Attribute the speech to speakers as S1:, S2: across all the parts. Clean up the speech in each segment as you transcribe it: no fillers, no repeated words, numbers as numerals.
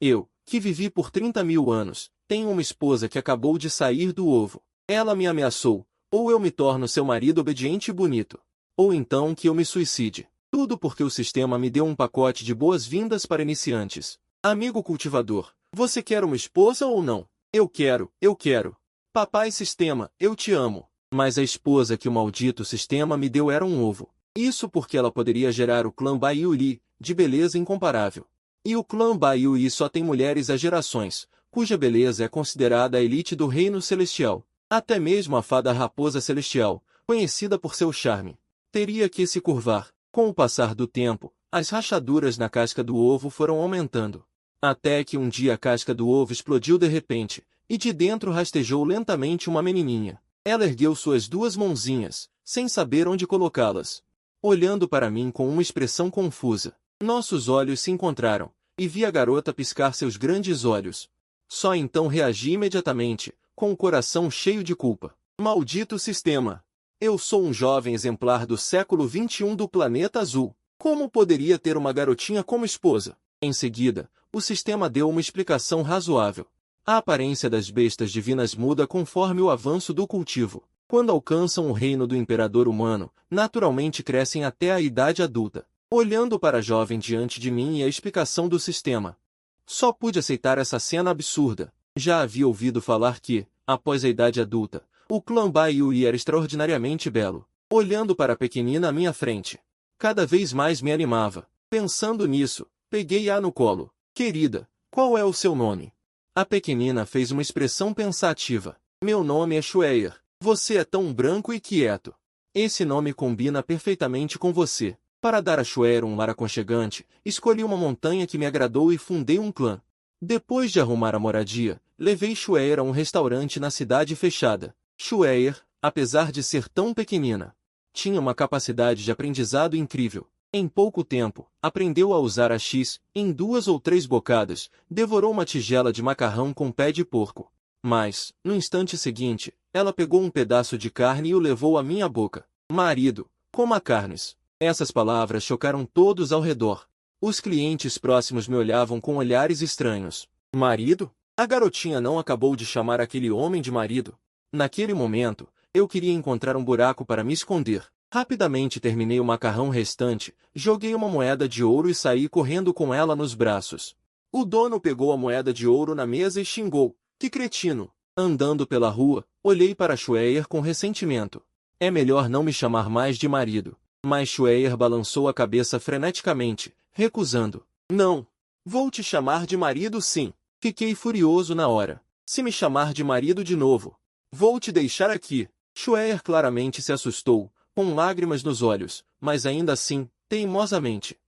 S1: Eu, que vivi por 30.000 anos, tenho uma esposa que acabou de sair do ovo. Ela me ameaçou, ou eu me torno seu marido obediente e bonito, ou então que eu me suicide. Tudo porque o sistema me deu um pacote de boas-vindas para iniciantes. Amigo cultivador, você quer uma esposa ou não? Eu quero, eu quero. Papai Sistema, eu te amo. Mas a esposa que o maldito sistema me deu era um ovo. Isso porque ela poderia gerar o clã Baiuli, de beleza incomparável. E o clã Baiuli só tem mulheres há gerações, cuja beleza é considerada a elite do reino celestial. Até mesmo a fada raposa celestial, conhecida por seu charme, teria que se curvar. Com o passar do tempo, as rachaduras na casca do ovo foram aumentando. Até que um dia a casca do ovo explodiu de repente, e de dentro rastejou lentamente uma menininha. Ela ergueu suas duas mãozinhas, sem saber onde colocá-las, olhando para mim com uma expressão confusa. Nossos olhos se encontraram, e vi a garota piscar seus grandes olhos. Só então reagi imediatamente, com o coração cheio de culpa. Maldito sistema! Eu sou um jovem exemplar do século XXI do planeta azul. Como poderia ter uma garotinha como esposa? Em seguida, o sistema deu uma explicação razoável. A aparência das bestas divinas muda conforme o avanço do cultivo. Quando alcançam o reino do imperador humano, naturalmente crescem até a idade adulta. Olhando para a jovem diante de mim e a explicação do sistema, só pude aceitar essa cena absurda. Já havia ouvido falar que, após a idade adulta, o clã Baiuli era extraordinariamente belo. Olhando para a pequenina à minha frente, cada vez mais me animava. Pensando nisso, peguei-a no colo. Querida, qual é o seu nome? A pequenina fez uma expressão pensativa. Meu nome é Schweyer. Você é tão branco e quieto. Esse nome combina perfeitamente com você. Para dar a Schweyer um lar aconchegante, escolhi uma montanha que me agradou e fundei um clã. Depois de arrumar a moradia, levei Schweyer a um restaurante na cidade fechada. Schweyer, apesar de ser tão pequenina, tinha uma capacidade de aprendizado incrível. Em pouco tempo, aprendeu a usar a X, em 2 ou 3 bocadas, devorou uma tigela de macarrão com pé de porco. Mas, no instante seguinte, ela pegou um pedaço de carne e o levou à minha boca. Marido, coma carnes. Essas palavras chocaram todos ao redor. Os clientes próximos me olhavam com olhares estranhos. Marido? A garotinha não acabou de chamar aquele homem de marido? Naquele momento, eu queria encontrar um buraco para me esconder. Rapidamente terminei o macarrão restante, joguei uma moeda de ouro e saí correndo com ela nos braços. O dono pegou a moeda de ouro na mesa e xingou. Que cretino! Andando pela rua, olhei para Schweyer com ressentimento. É melhor não me chamar mais de marido. Mas Schweyer balançou a cabeça freneticamente, recusando. Não! Vou te chamar de marido sim! Fiquei furioso na hora. Se me chamar de marido de novo, vou te deixar aqui! Schweyer claramente se assustou, com lágrimas nos olhos, mas ainda assim, teimosamente.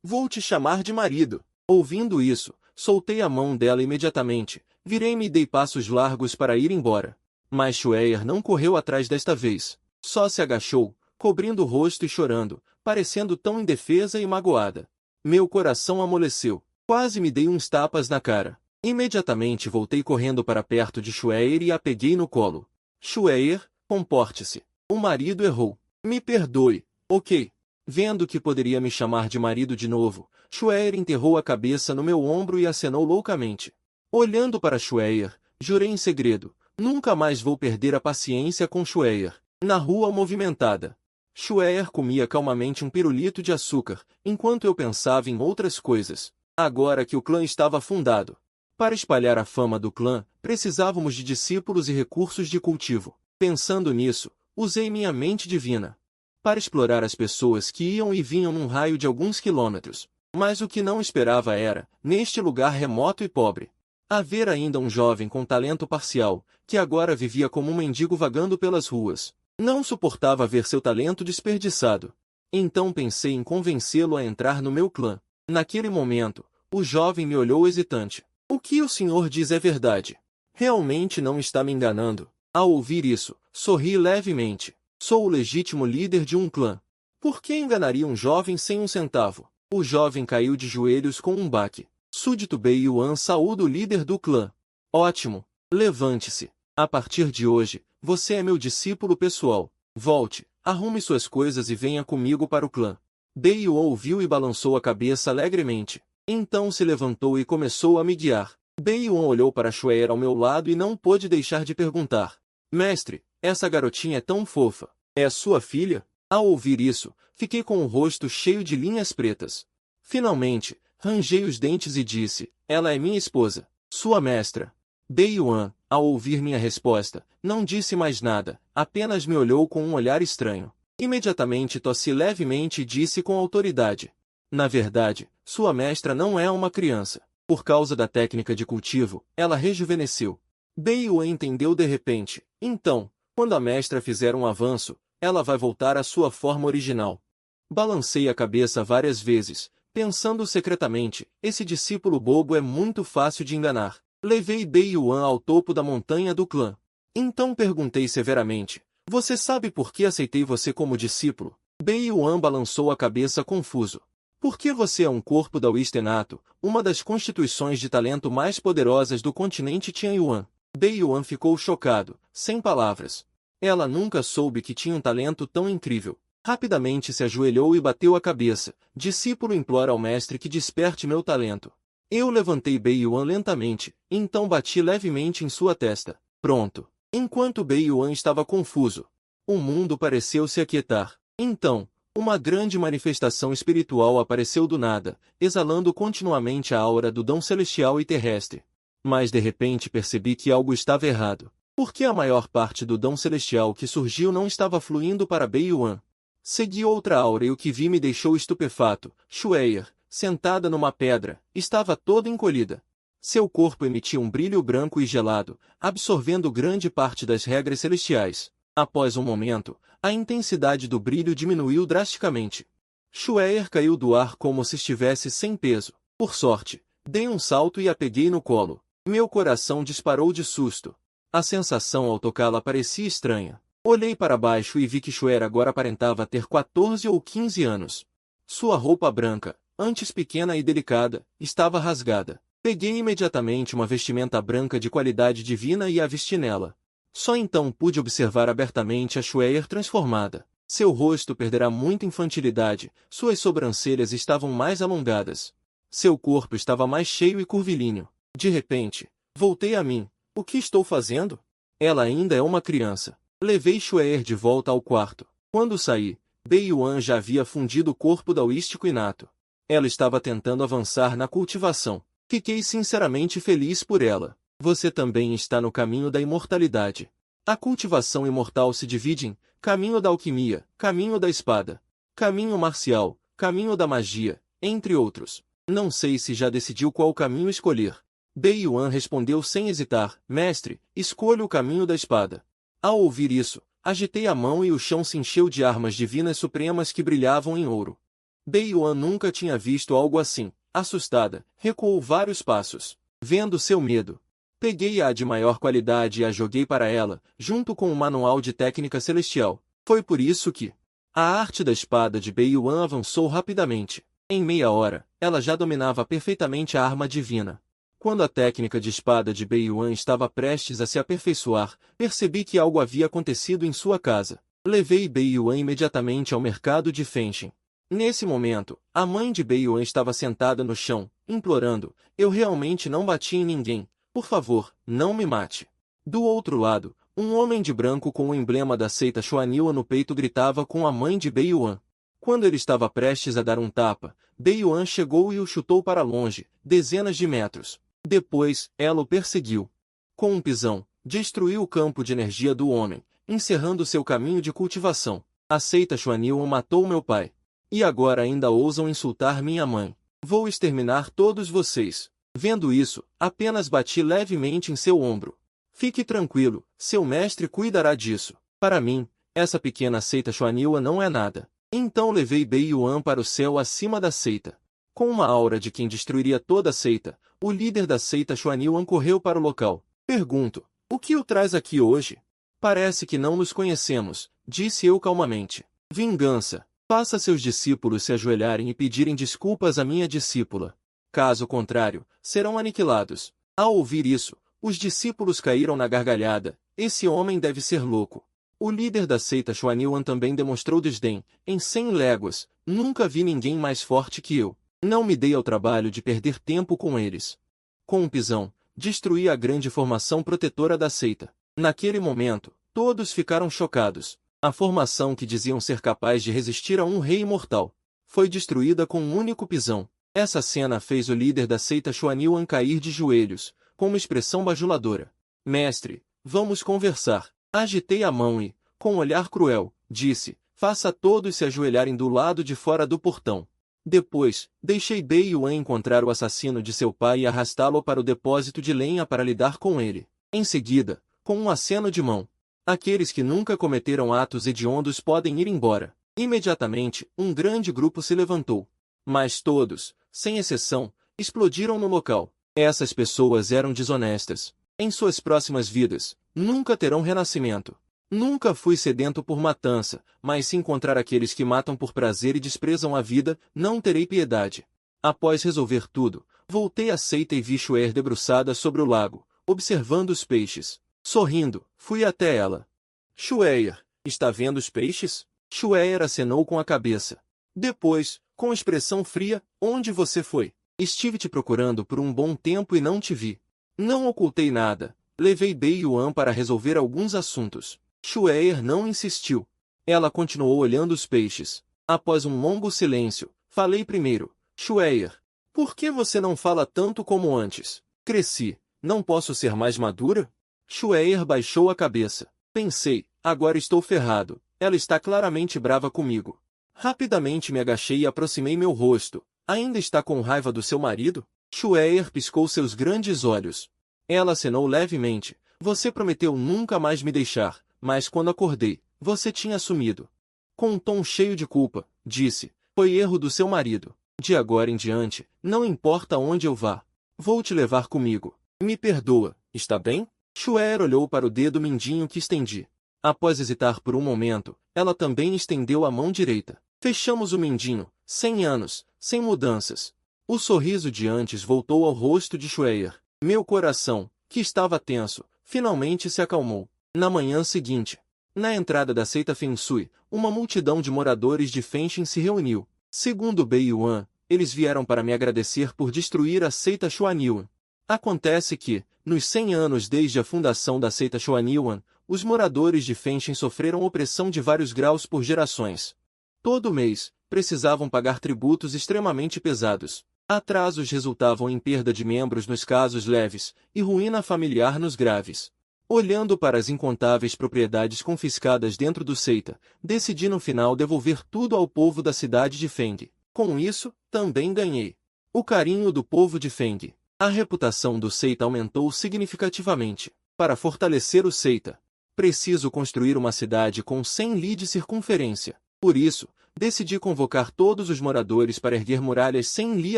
S1: Vou te chamar de marido. Ouvindo isso, soltei a mão dela imediatamente, virei-me e dei passos largos para ir embora. Mas Schweyer não correu atrás desta vez. Só se agachou, cobrindo o rosto e chorando, parecendo tão indefesa e magoada. Meu coração amoleceu. Quase me dei uns tapas na cara. Imediatamente voltei correndo para perto de Schweyer e a peguei no colo. Schweyer, comporte-se. O marido errou. Me perdoe, ok. Vendo que poderia me chamar de marido de novo, Schweyer enterrou a cabeça no meu ombro e acenou loucamente. Olhando para Schweyer, jurei em segredo, nunca mais vou perder a paciência com Schweyer. Na rua movimentada, Schweyer comia calmamente um pirulito de açúcar, enquanto eu pensava em outras coisas. Agora que o clã estava fundado, para espalhar a fama do clã, precisávamos de discípulos e recursos de cultivo. Pensando nisso, usei minha mente divina para explorar as pessoas que iam e vinham num raio de alguns quilômetros. Mas o que não esperava era, neste lugar remoto e pobre, haver ainda um jovem com talento parcial, que agora vivia como um mendigo vagando pelas ruas. Não suportava ver seu talento desperdiçado. Então pensei em convencê-lo a entrar no meu clã. Naquele momento, o jovem me olhou hesitante. O que o senhor diz é verdade. Realmente não está me enganando. Ao ouvir isso, sorri levemente. Sou o legítimo líder de um clã. Por que enganaria um jovem sem um centavo? O jovem caiu de joelhos com um baque. Súdito Bei Yuan saúda o líder do clã. Ótimo. Levante-se. A partir de hoje, você é meu discípulo pessoal. Volte, arrume suas coisas e venha comigo para o clã. Bei Yuan ouviu e balançou a cabeça alegremente. Então se levantou e começou a me guiar. Beiyuan olhou para Xue'er ao meu lado e não pôde deixar de perguntar. Mestre, essa garotinha é tão fofa. É sua filha? Ao ouvir isso, fiquei com o rosto cheio de linhas pretas. Finalmente, rangei os dentes e disse, ela é minha esposa, sua mestra. Beiyuan, ao ouvir minha resposta, não disse mais nada, apenas me olhou com um olhar estranho. Imediatamente tossi levemente e disse com autoridade. Na verdade, sua mestra não é uma criança. Por causa da técnica de cultivo, ela rejuvenesceu. Beiyuan entendeu de repente. Então, quando a mestra fizer um avanço, ela vai voltar à sua forma original. Balancei a cabeça várias vezes, pensando secretamente, esse discípulo bobo é muito fácil de enganar. Levei Beiyuan ao topo da montanha do clã. Então perguntei severamente, você sabe por que aceitei você como discípulo? Beiyuan balançou a cabeça confuso. Porque você é um corpo da Wistenato, uma das constituições de talento mais poderosas do continente Tianyuan. Beiyuan ficou chocado, sem palavras. Ela nunca soube que tinha um talento tão incrível. Rapidamente se ajoelhou e bateu a cabeça. Discípulo implora ao mestre que desperte meu talento. Eu levantei Beiyuan lentamente, então bati levemente em sua testa. Pronto. Enquanto Beiyuan estava confuso, o mundo pareceu se aquietar. Então, uma grande manifestação espiritual apareceu do nada, exalando continuamente a aura do dom celestial e terrestre. Mas de repente percebi que algo estava errado. Porque a maior parte do dom celestial que surgiu não estava fluindo para Beiyuan. Segui outra aura e o que vi me deixou estupefato. Xue'er, sentada numa pedra, estava toda encolhida. Seu corpo emitia um brilho branco e gelado, absorvendo grande parte das regras celestiais. Após um momento, a intensidade do brilho diminuiu drasticamente. Xue'er caiu do ar como se estivesse sem peso. Por sorte, dei um salto e a peguei no colo. Meu coração disparou de susto. A sensação ao tocá-la parecia estranha. Olhei para baixo e vi que Xue'er agora aparentava ter 14 ou 15 anos. Sua roupa branca, antes pequena e delicada, estava rasgada. Peguei imediatamente uma vestimenta branca de qualidade divina e a vesti nela. Só então pude observar abertamente a Xue'er transformada. Seu rosto perdera muita infantilidade, suas sobrancelhas estavam mais alongadas. Seu corpo estava mais cheio e curvilíneo. De repente, voltei a mim. O que estou fazendo? Ela ainda é uma criança. Levei Xue'er de volta ao quarto. Quando saí, Beiyuan já havia fundido o corpo daoístico inato. Ela estava tentando avançar na cultivação. Fiquei sinceramente feliz por ela. Você também está no caminho da imortalidade. A cultivação imortal se divide em caminho da alquimia, caminho da espada, caminho marcial, caminho da magia, entre outros. Não sei se já decidiu qual caminho escolher. Beiyuan respondeu sem hesitar, mestre, escolho o caminho da espada. Ao ouvir isso, agitei a mão e o chão se encheu de armas divinas supremas que brilhavam em ouro. Beiyuan nunca tinha visto algo assim. Assustada, recuou vários passos. Vendo seu medo, peguei a de maior qualidade e a joguei para ela, junto com o manual de técnica celestial. Foi por isso que a arte da espada de Beiyuan avançou rapidamente. Em meia hora, ela já dominava perfeitamente a arma divina. Quando a técnica de espada de Beiyuan estava prestes a se aperfeiçoar, percebi que algo havia acontecido em sua casa. Levei Beiyuan imediatamente ao mercado de Fenshin. Nesse momento, a mãe de Beiyuan estava sentada no chão, implorando, eu realmente não bati em ninguém, por favor, não me mate. Do outro lado, um homem de branco com o emblema da seita Xuanyuan no peito gritava com a mãe de Beiyuan. Quando ele estava prestes a dar um tapa, Beiyuan chegou e o chutou para longe, dezenas de metros. Depois, ela o perseguiu. Com um pisão, destruiu o campo de energia do homem, encerrando seu caminho de cultivação. A seita Xuanyuan matou meu pai. E agora ainda ousam insultar minha mãe. Vou exterminar todos vocês. Vendo isso, apenas bati levemente em seu ombro. Fique tranquilo, seu mestre cuidará disso. Para mim, essa pequena seita Xuanyuan não é nada. Então levei Beiyuan para o céu acima da seita. Com uma aura de quem destruiria toda a seita, o líder da seita Xuanyuan correu para o local. Pergunto, o que o traz aqui hoje? Parece que não nos conhecemos, disse eu calmamente. Vingança. Faça seus discípulos se ajoelharem e pedirem desculpas à minha discípula. Caso contrário, serão aniquilados. Ao ouvir isso, os discípulos caíram na gargalhada. Esse homem deve ser louco. O líder da seita Xuanyuan também demonstrou desdém. Em 100 léguas, nunca vi ninguém mais forte que eu. Não me dei ao trabalho de perder tempo com eles. Com um pisão, destruí a grande formação protetora da seita. Naquele momento, todos ficaram chocados. A formação que diziam ser capaz de resistir a um rei imortal foi destruída com um único pisão. Essa cena fez o líder da seita Xuaniuan cair de joelhos, com uma expressão bajuladora. Mestre, vamos conversar. Agitei a mão e, com um olhar cruel, disse, faça todos se ajoelharem do lado de fora do portão. Depois, deixei Bei Yuan encontrar o assassino de seu pai e arrastá-lo para o depósito de lenha para lidar com ele. Em seguida, com um aceno de mão, aqueles que nunca cometeram atos hediondos podem ir embora. Imediatamente, um grande grupo se levantou. Mas todos, sem exceção, explodiram no local. Essas pessoas eram desonestas. Em suas próximas vidas, nunca terão renascimento. Nunca fui sedento por matança, mas se encontrar aqueles que matam por prazer e desprezam a vida, não terei piedade. Após resolver tudo, voltei à seita e vi Xuer debruçada sobre o lago, observando os peixes. Sorrindo, fui até ela. Xuer, está vendo os peixes? Xuer acenou com a cabeça. Depois, com expressão fria, onde você foi? Estive te procurando por um bom tempo e não te vi. Não ocultei nada. Levei Bei Yuan para resolver alguns assuntos. Xuer não insistiu. Ela continuou olhando os peixes. Após um longo silêncio, falei primeiro. Xuer, por que você não fala tanto como antes? Cresci. Não posso ser mais madura? Xuer baixou a cabeça. Pensei, agora estou ferrado. Ela está claramente brava comigo. Rapidamente me agachei e aproximei meu rosto. Ainda está com raiva do seu marido? Xuer piscou seus grandes olhos. Ela acenou levemente. Você prometeu nunca mais me deixar, mas quando acordei, você tinha sumido. Com um tom cheio de culpa, disse, foi erro do seu marido. De agora em diante, não importa onde eu vá. Vou te levar comigo. Me perdoa, está bem? Xuer olhou para o dedo mindinho que estendi. Após hesitar por um momento, ela também estendeu a mão direita. Fechamos o mindinho, 100 anos, sem mudanças. O sorriso de antes voltou ao rosto de Xuer. Meu coração, que estava tenso, finalmente se acalmou. Na manhã seguinte, na entrada da seita Feng Shui, uma multidão de moradores de Fenshin se reuniu. Segundo Bei Yuan, eles vieram para me agradecer por destruir a seita Xuaniuan. Acontece que, nos 100 anos desde a fundação da seita Xuaniuan, os moradores de Fenshin sofreram opressão de vários graus por gerações. Todo mês, precisavam pagar tributos extremamente pesados. Atrasos resultavam em perda de membros nos casos leves, e ruína familiar nos graves. Olhando para as incontáveis propriedades confiscadas dentro do seita, decidi no final devolver tudo ao povo da cidade de Feng. Com isso, também ganhei o carinho do povo de Feng. A reputação do seita aumentou significativamente. Para fortalecer o seita, preciso construir uma cidade com 100 li de circunferência. Por isso, decidi convocar todos os moradores para erguer muralhas 100 li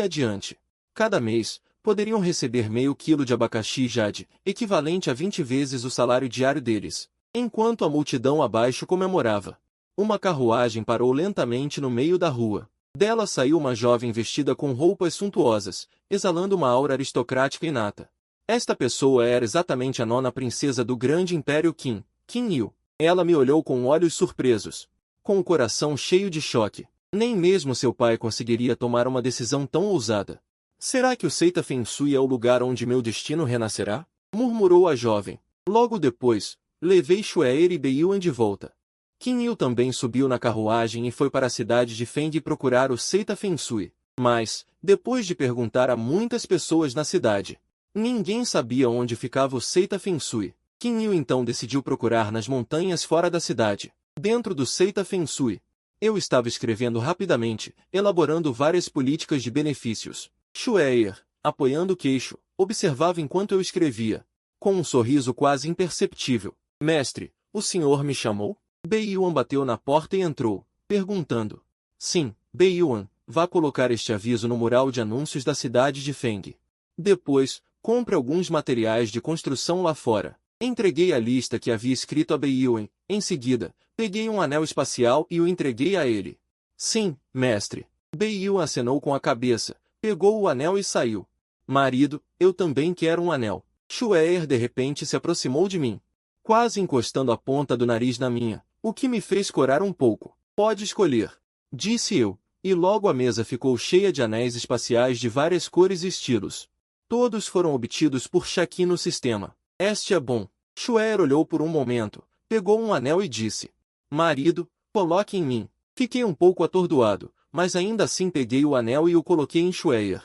S1: adiante. Cada mês, poderiam receber meio quilo de abacaxi jade, equivalente a 20 vezes o salário diário deles. Enquanto a multidão abaixo comemorava, uma carruagem parou lentamente no meio da rua. Dela saiu uma jovem vestida com roupas suntuosas, exalando uma aura aristocrática inata. Esta pessoa era exatamente a nona princesa do grande império Qin, Qin Yu. Ela me olhou com olhos surpresos, com o coração cheio de choque. Nem mesmo seu pai conseguiria tomar uma decisão tão ousada. Será que o seita Feng Shui é o lugar onde meu destino renascerá? Murmurou a jovem. Logo depois, levei Xuer e Bei Yuan de volta. Qin Yu também subiu na carruagem e foi para a cidade de Feng procurar o seita Feng Shui. Mas, depois de perguntar a muitas pessoas na cidade, ninguém sabia onde ficava o seita Feng Shui. Qin Yu então decidiu procurar nas montanhas fora da cidade. Dentro do seita Feng Shui, eu estava escrevendo rapidamente, elaborando várias políticas de benefícios. Xuer, apoiando o queixo, observava enquanto eu escrevia, com um sorriso quase imperceptível. Mestre, o senhor me chamou? Bei Yuan bateu na porta e entrou, perguntando. Sim, Bei Yuan, vá colocar este aviso no mural de anúncios da cidade de Feng. Depois, compre alguns materiais de construção lá fora. Entreguei a lista que havia escrito a Bei Yuan. Em seguida, peguei um anel espacial e o entreguei a ele. Sim, mestre. Bei Yuan acenou com a cabeça, pegou o anel e saiu. Marido, eu também quero um anel. Xuer de repente se aproximou de mim, quase encostando a ponta do nariz na minha, o que me fez corar um pouco. Pode escolher, disse eu. e logo a mesa ficou cheia de anéis espaciais de várias cores e estilos. Todos foram obtidos por Shaki no sistema. Este é bom. Shue'er olhou por um momento, pegou um anel e disse: Marido, coloque em mim. Fiquei um pouco atordoado, mas ainda assim peguei o anel e o coloquei em Shue'er.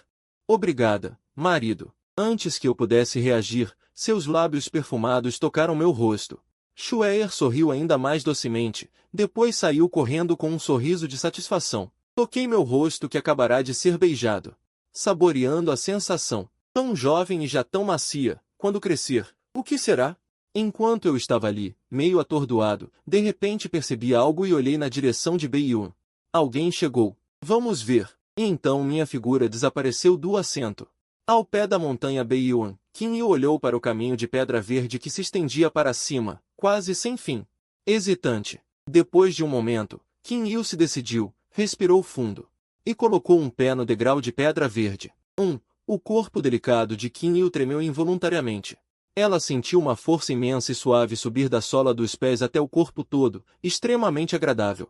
S1: Obrigada, marido. Antes que eu pudesse reagir, seus lábios perfumados tocaram meu rosto. Shue'er sorriu ainda mais docemente, depois saiu correndo com um sorriso de satisfação. Toquei meu rosto que acabará de ser beijado. Saboreando a sensação. Tão jovem e já tão macia, quando crescer, o que será? Enquanto eu estava ali, meio atordoado, de repente percebi algo e olhei na direção de Baiyun. Alguém chegou. Vamos ver. E então minha figura desapareceu do assento. Ao pé da montanha Baiyun, Qin Yu olhou para o caminho de pedra verde que se estendia para cima, quase sem fim. Hesitante. Depois de um momento, Qin Yu se decidiu, respirou fundo. E colocou um pé no degrau de pedra verde. O corpo delicado de Qin Yu tremeu involuntariamente. Ela sentiu uma força imensa e suave subir da sola dos pés até o corpo todo, extremamente agradável.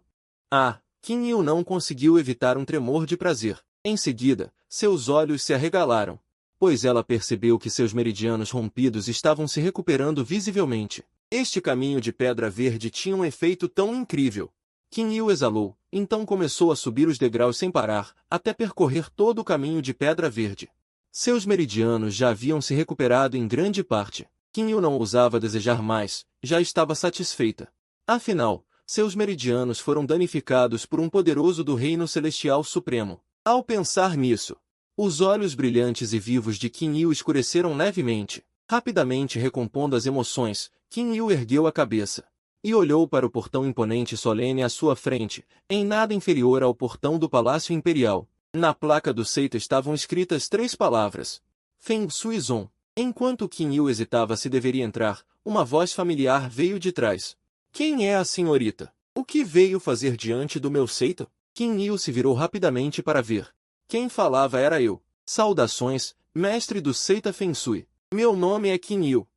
S1: Qin Yu não conseguiu evitar um tremor de prazer. Em seguida, seus olhos se arregalaram, pois ela percebeu que seus meridianos rompidos estavam se recuperando visivelmente. Este caminho de pedra verde tinha um efeito tão incrível. Qin Yu exalou, então começou a subir os degraus sem parar, até percorrer todo o caminho de pedra verde. Seus meridianos já haviam se recuperado em grande parte. Qin Yu não ousava desejar mais, já estava satisfeita. Afinal, seus meridianos foram danificados por um poderoso do Reino Celestial Supremo. Ao pensar nisso, os olhos brilhantes e vivos de Qin Yu escureceram levemente. Rapidamente recompondo as emoções, Qin Yu ergueu a cabeça e olhou para o portão imponente e solene à sua frente, em nada inferior ao portão do Palácio Imperial. Na placa do seita estavam escritas 3 palavras. Feng Shui Zong. Enquanto Qin Yu hesitava se deveria entrar, uma voz familiar veio de trás. Quem é a senhorita? O que veio fazer diante do meu seita? Qin Yu se virou rapidamente para ver. Quem falava era eu. Saudações, mestre do seita Feng Shui. Meu nome é Qin Yu.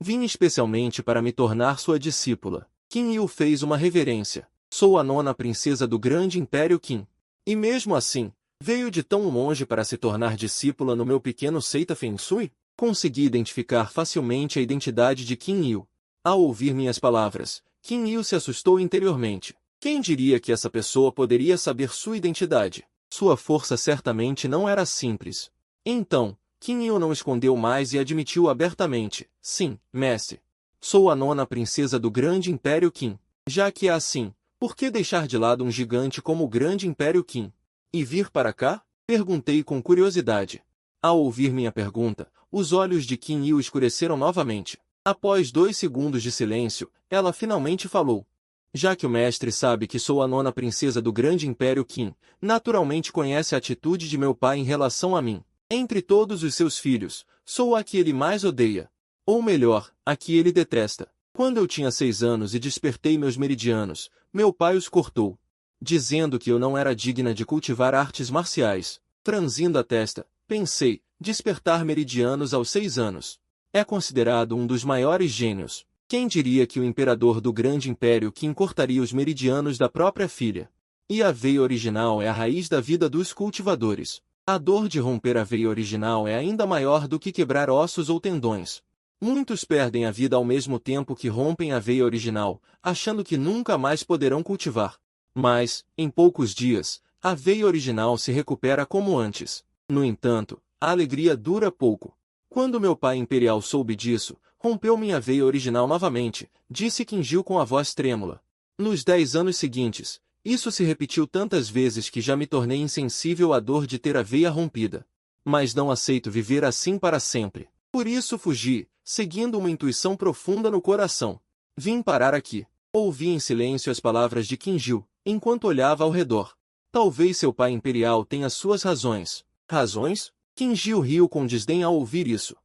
S1: Vim especialmente para me tornar sua discípula. Qin Yu fez uma reverência. Sou a 9ª princesa do grande Império Qin. E mesmo assim, veio de tão longe para se tornar discípula no meu pequeno seita Feng Shui? Consegui identificar facilmente a identidade de Qin Yu. Ao ouvir minhas palavras, Qin Yu se assustou interiormente. Quem diria que essa pessoa poderia saber sua identidade? Sua força certamente não era simples. Então, Qin Yu não escondeu mais e admitiu abertamente. Sim, mestre. Sou a 9ª princesa do grande Império Qin. Já que é assim, por que deixar de lado um gigante como o grande Império Qin? E vir para cá? Perguntei com curiosidade. Ao ouvir minha pergunta, os olhos de Qin Yu escureceram novamente. Após 2 segundos de silêncio, ela finalmente falou. Já que o mestre sabe que sou a 9ª princesa do grande Império Qin, naturalmente conhece a atitude de meu pai em relação a mim. Entre todos os seus filhos, sou a que ele mais odeia. Ou melhor, a que ele detesta. Quando eu tinha 6 anos e despertei meus meridianos, meu pai os cortou, dizendo que eu não era digna de cultivar artes marciais. Franzindo a testa, pensei, despertar meridianos aos 6 anos. É considerado um dos maiores gênios. Quem diria que o imperador do grande império Qin cortaria os meridianos da própria filha? E a veia original é a raiz da vida dos cultivadores. A dor de romper a veia original é ainda maior do que quebrar ossos ou tendões. Muitos perdem a vida ao mesmo tempo que rompem a veia original, achando que nunca mais poderão cultivar. Mas, em poucos dias, a veia original se recupera como antes. No entanto, a alegria dura pouco. Quando meu pai imperial soube disso, rompeu minha veia original novamente, disse Qin Yu com a voz trêmula. Nos 10 anos seguintes, isso se repetiu tantas vezes que já me tornei insensível à dor de ter a veia rompida. Mas não aceito viver assim para sempre. Por isso fugi, seguindo uma intuição profunda no coração. Vim parar aqui. Ouvi em silêncio as palavras de Qin Yu, enquanto olhava ao redor. Talvez seu pai imperial tenha suas razões. Razões? Qin Yu riu com desdém ao ouvir isso.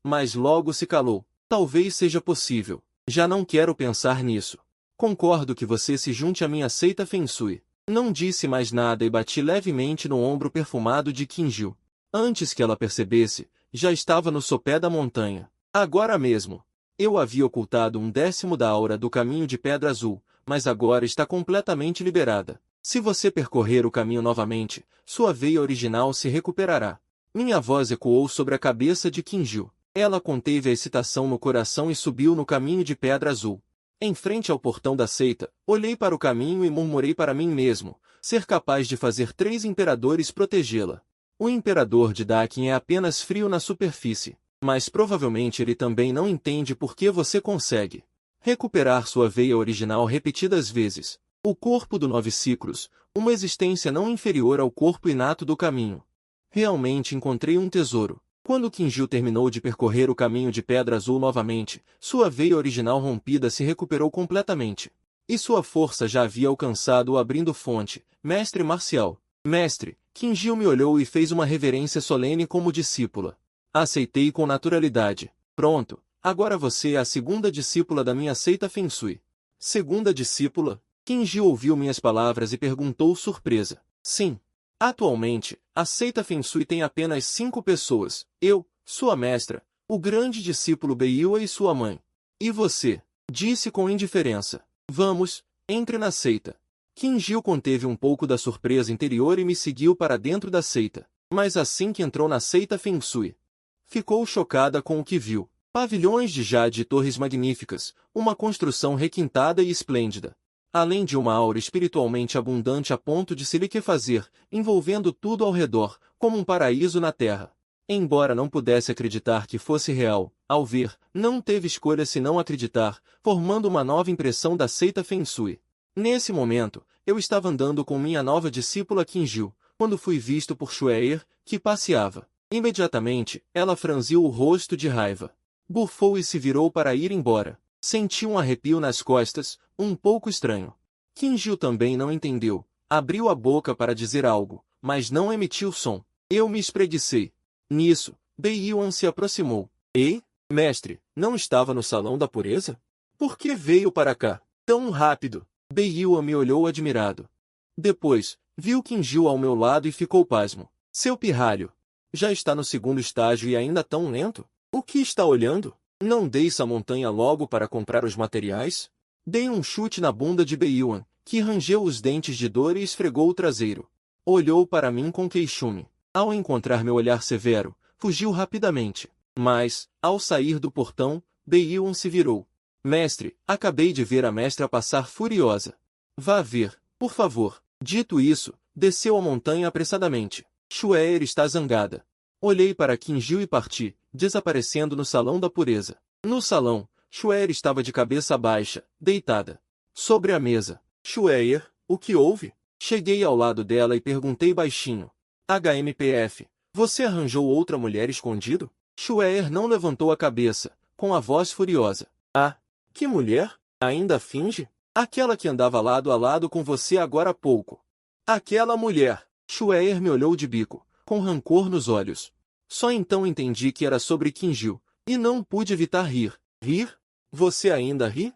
S1: Mas logo se calou. Talvez seja possível. Já não quero pensar nisso. Concordo que você se junte à minha seita Feng Shui. Não disse mais nada e bati levemente no ombro perfumado de Qin Yu. Antes que ela percebesse, já estava no sopé da montanha. Agora mesmo. Eu havia ocultado 1/10 da aura do caminho de pedra azul, mas agora está completamente liberada. Se você percorrer o caminho novamente, sua veia original se recuperará. Minha voz ecoou sobre a cabeça de Kinjil. Ela conteve a excitação no coração e subiu no caminho de pedra azul. Em frente ao portão da seita, olhei para o caminho e murmurei para mim mesmo, ser capaz de fazer 3 imperadores protegê-la. O imperador de Dakin é apenas frio na superfície, mas provavelmente ele também não entende por que você consegue recuperar sua veia original repetidas vezes. O corpo do 9 ciclos, uma existência não inferior ao corpo inato do caminho. Realmente encontrei um tesouro. Quando Kinjil terminou de percorrer o caminho de pedra azul novamente, sua veia original rompida se recuperou completamente. E sua força já havia alcançado o abrindo fonte, mestre marcial. Mestre, Kinjil me olhou e fez uma reverência solene como discípula. Aceitei com naturalidade. Pronto, agora você é a segunda discípula da minha seita Feng Shui. Segunda discípula? Kinjil ouviu minhas palavras e perguntou surpresa. Sim. Atualmente, a seita Feng Shui tem apenas 5 pessoas. Eu, sua mestra, o grande discípulo Beiwa e sua mãe. E você? Disse com indiferença. Vamos, entre na seita. Kinjil conteve um pouco da surpresa interior e me seguiu para dentro da seita. Mas assim que entrou na seita Feng Shui, ficou chocada com o que viu. Pavilhões de jade e torres magníficas, uma construção requintada e esplêndida. Além de uma aura espiritualmente abundante a ponto de se liquefazer, envolvendo tudo ao redor, como um paraíso na terra. Embora não pudesse acreditar que fosse real, ao ver, não teve escolha senão acreditar, formando uma nova impressão da seita Feng Shui. Nesse momento, eu estava andando com minha nova discípula Kinjil, quando fui visto por Xueer, que passeava. Imediatamente, ela franziu o rosto de raiva. Bufou e se virou para ir embora. Senti um arrepio nas costas, um pouco estranho. Kinjil também não entendeu. Abriu a boca para dizer algo, mas não emitiu som. Eu me espreguicei. Nisso, Beiyuan se aproximou. Ei, mestre, não estava no salão da pureza? Por que veio para cá tão rápido? Beiyuan me olhou admirado. Depois, viu Kinjil ao meu lado e ficou pasmo. Seu pirralho, já está no segundo estágio e ainda tão lento? O que está olhando? Não desça a montanha logo para comprar os materiais? Dei um chute na bunda de Beiyuan, que rangeu os dentes de dor e esfregou o traseiro. Olhou para mim com queixume. Ao encontrar meu olhar severo, fugiu rapidamente. Mas, ao sair do portão, Beiyuan se virou. Mestre, acabei de ver a mestra passar furiosa. Vá ver, por favor. Dito isso, desceu a montanha apressadamente. Xueer está zangada. Olhei para Kinjil e parti, desaparecendo no salão da pureza. No salão, Xueer estava de cabeça baixa, deitada. Sobre a mesa. Xueer, o que houve? Cheguei ao lado dela e perguntei baixinho. HMPF, você arranjou outra mulher escondido? Xueer não levantou a cabeça, com a voz furiosa. Ah, que mulher? Ainda finge? Aquela que andava lado a lado com você agora há pouco. Aquela mulher. Xueer me olhou de bico, com rancor nos olhos. Só então entendi que era sobre Kinjil, e não pude evitar rir. Rir? Você ainda ri?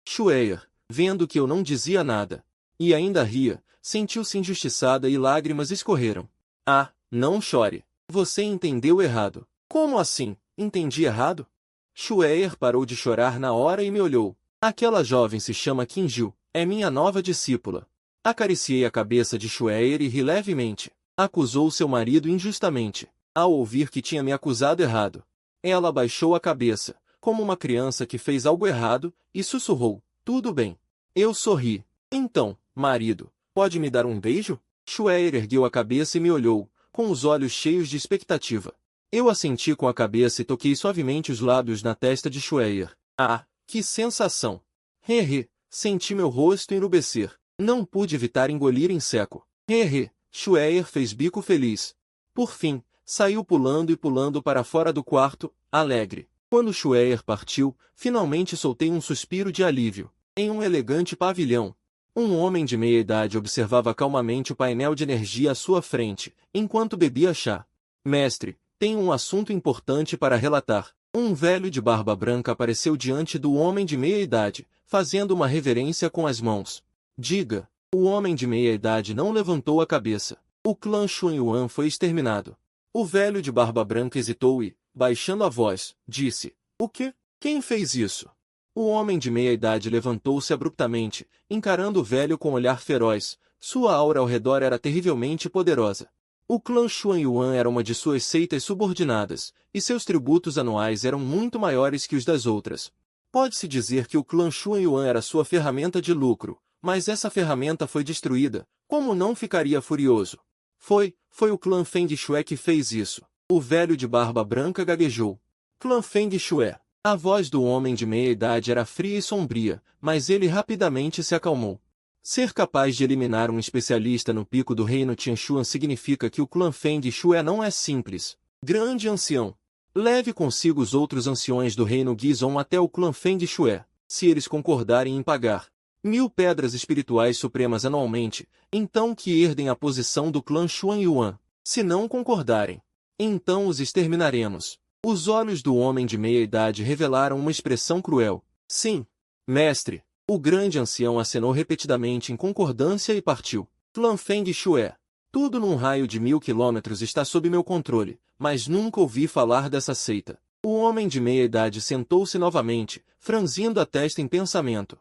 S1: Xueer, vendo que eu não dizia nada, e ainda ria, sentiu-se injustiçada e lágrimas escorreram. Ah, não chore. Você entendeu errado. Como assim? Entendi errado? Xueer parou de chorar na hora e me olhou. Aquela jovem se chama Kinjil, é minha nova discípula. Acariciei a cabeça de Xueer e ri levemente. Acusou seu marido injustamente. Ao ouvir que tinha me acusado errado, ela baixou a cabeça, como uma criança que fez algo errado, e sussurrou, tudo bem. Eu sorri. Então, marido, pode me dar um beijo? Xueer ergueu a cabeça e me olhou, com os olhos cheios de expectativa. Eu assenti com a cabeça e toquei suavemente os lábios na testa de Xueer. Ah, que sensação! Hehe, senti meu rosto enrubescer. Não pude evitar engolir em seco. Hehe, Xueer fez bico feliz. Por fim, saiu pulando e pulando para fora do quarto, alegre. Quando Xueer partiu, finalmente soltei um suspiro de alívio. Em um elegante pavilhão, um homem de meia idade observava calmamente o painel de energia à sua frente, enquanto bebia chá. Mestre, tenho um assunto importante para relatar. Um velho de barba branca apareceu diante do homem de meia idade, fazendo uma reverência com as mãos. Diga. O homem de meia idade não levantou a cabeça. O clã Xunyuan foi exterminado. O velho de barba branca hesitou e, baixando a voz, disse, o quê? Quem fez isso? O homem de meia idade levantou-se abruptamente, encarando o velho com olhar feroz. sua aura ao redor era terrivelmente poderosa. O clã Xuan Yuan era uma de suas seitas subordinadas, e seus tributos anuais eram muito maiores que os das outras. Pode-se dizer que o clã Xuan Yuan era sua ferramenta de lucro, mas essa ferramenta foi destruída. Como não ficaria furioso? Foi o clã Feng Shui que fez isso. O velho de barba branca gaguejou. Clã Feng Shui. A voz do homem de meia-idade era fria e sombria, mas ele rapidamente se acalmou. Ser capaz de eliminar um especialista no pico do reino Tianshuan significa que o clã Feng Shui não é simples. Grande ancião. Leve consigo os outros anciões do reino Gizon até o clã Feng Shui, se eles concordarem em pagar 1000 pedras espirituais supremas anualmente, então que herdem a posição do clã Xuan Yuan. Se não concordarem, então os exterminaremos. Os olhos do homem de meia-idade revelaram uma expressão cruel. Sim, mestre. O grande ancião acenou repetidamente em concordância e partiu. Clã Feng Shui. Tudo num raio de 1000 quilômetros está sob meu controle, mas nunca ouvi falar dessa seita. O homem de meia-idade sentou-se novamente, franzindo a testa em pensamento.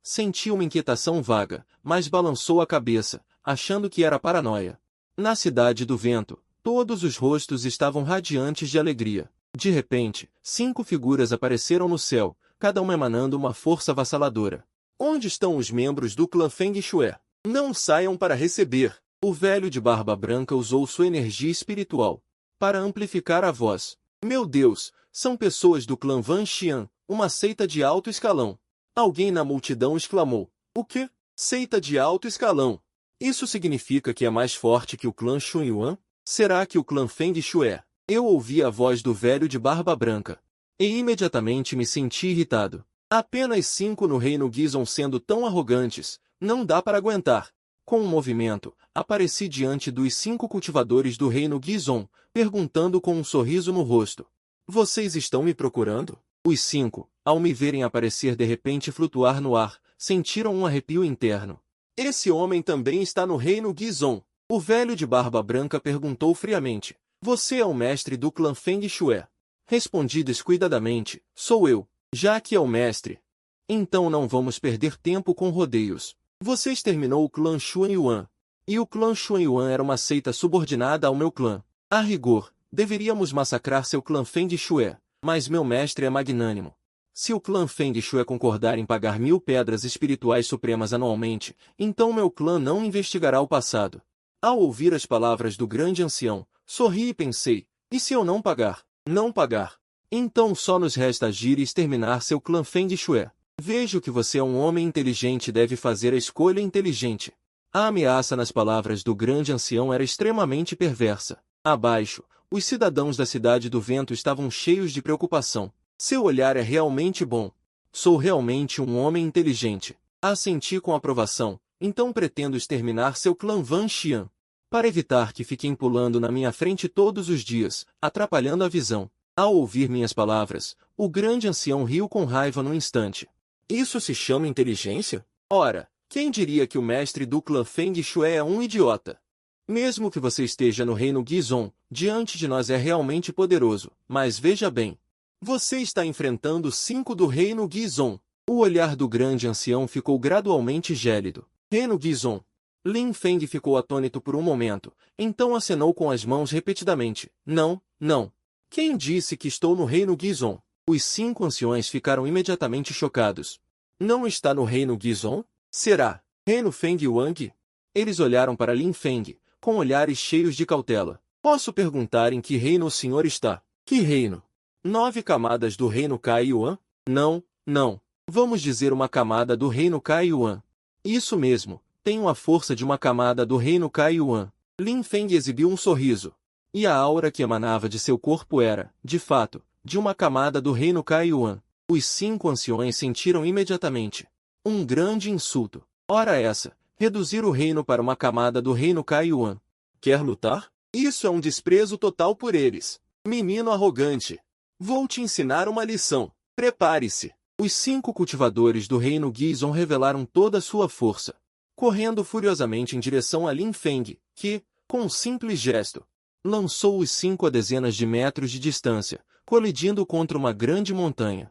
S1: Sentiu uma inquietação vaga, mas balançou a cabeça, achando que era paranoia. Na cidade do vento, todos os rostos estavam radiantes de alegria. De repente, 5 figuras apareceram no céu, cada uma emanando uma força avassaladora. Onde estão os membros do clã Feng Shui? Não saiam para receber. O velho de barba branca usou sua energia espiritual para amplificar a voz. Meu Deus, são pessoas do clã Van Xian, uma seita de alto escalão. Alguém na multidão exclamou. O quê? Seita de alto escalão. Isso significa que é mais forte que o clã Xuan Yuan? Será que o clã Feng Shui? Eu ouvi a voz do velho de barba branca. E imediatamente me senti irritado. Apenas 5 no reino Gizon sendo tão arrogantes, não dá para aguentar. Com um movimento, apareci diante dos 5 cultivadores do reino Gizon, perguntando com um sorriso no rosto. Vocês estão me procurando? Os 5, ao me verem aparecer de repente e flutuar no ar, sentiram um arrepio interno. Esse homem também está no reino Gizon. O velho de barba branca perguntou friamente. Você é o mestre do clã Feng Shui? Respondi descuidadamente. Sou eu. Já que é o mestre, então não vamos perder tempo com rodeios. Você exterminou o clã Xuan Yuan. E o clã Xuan Yuan era uma seita subordinada ao meu clã. A rigor, deveríamos massacrar seu clã Feng Shui, mas meu mestre é magnânimo. Se o clã Feng Shui concordar em pagar 1000 pedras espirituais supremas anualmente, então meu clã não investigará o passado. Ao ouvir as palavras do grande ancião, sorri e pensei, e se eu não pagar? Não pagar. Então só nos resta agir e exterminar seu clã Feng Shui. Vejo que você é um homem inteligente e deve fazer a escolha inteligente. A ameaça nas palavras do grande ancião era extremamente perversa. Abaixo, os cidadãos da cidade do vento estavam cheios de preocupação. Seu olhar é realmente bom. Sou realmente um homem inteligente. Assenti com aprovação, então pretendo exterminar seu clã Van Xian. Para evitar que fiquem pulando na minha frente todos os dias, atrapalhando a visão. Ao ouvir minhas palavras, o grande ancião riu com raiva num instante. Isso se chama inteligência? Ora, quem diria que o mestre do clã Feng Shui é um idiota? Mesmo que você esteja no reino Gizon, diante de nós é realmente poderoso, mas veja bem. Você está enfrentando 5 do reino Gizon. O olhar do grande ancião ficou gradualmente gélido. Reino Gizon. Lin Feng ficou atônito por um momento, então acenou com as mãos repetidamente. Não, não. Quem disse que estou no reino Gizon? Os 5 anciões ficaram imediatamente chocados. Não está no reino Gizon? Será? Reino Feng Wang? Eles olharam para Lin Feng, com olhares cheios de cautela. Posso perguntar em que reino o senhor está? Que reino? 9 camadas do reino Kai Yuan? Não, não. Vamos dizer uma camada do reino Kai Yuan. Isso mesmo, tenho a força de uma camada do reino Kai Yuan. Lin Feng exibiu um sorriso. E a aura que emanava de seu corpo era, de fato, de uma camada do reino Kai Yuan. Os 5 anciões sentiram imediatamente um grande insulto. Ora essa, reduzir o reino para uma camada do reino Kai Yuan. Quer lutar? Isso é um desprezo total por eles. Menino arrogante. Vou te ensinar uma lição. Prepare-se. Os 5 cultivadores do reino Gizon revelaram toda a sua força, correndo furiosamente em direção a Lin Feng, que, com um simples gesto, lançou os 5 a dezenas de metros de distância, colidindo contra uma grande montanha.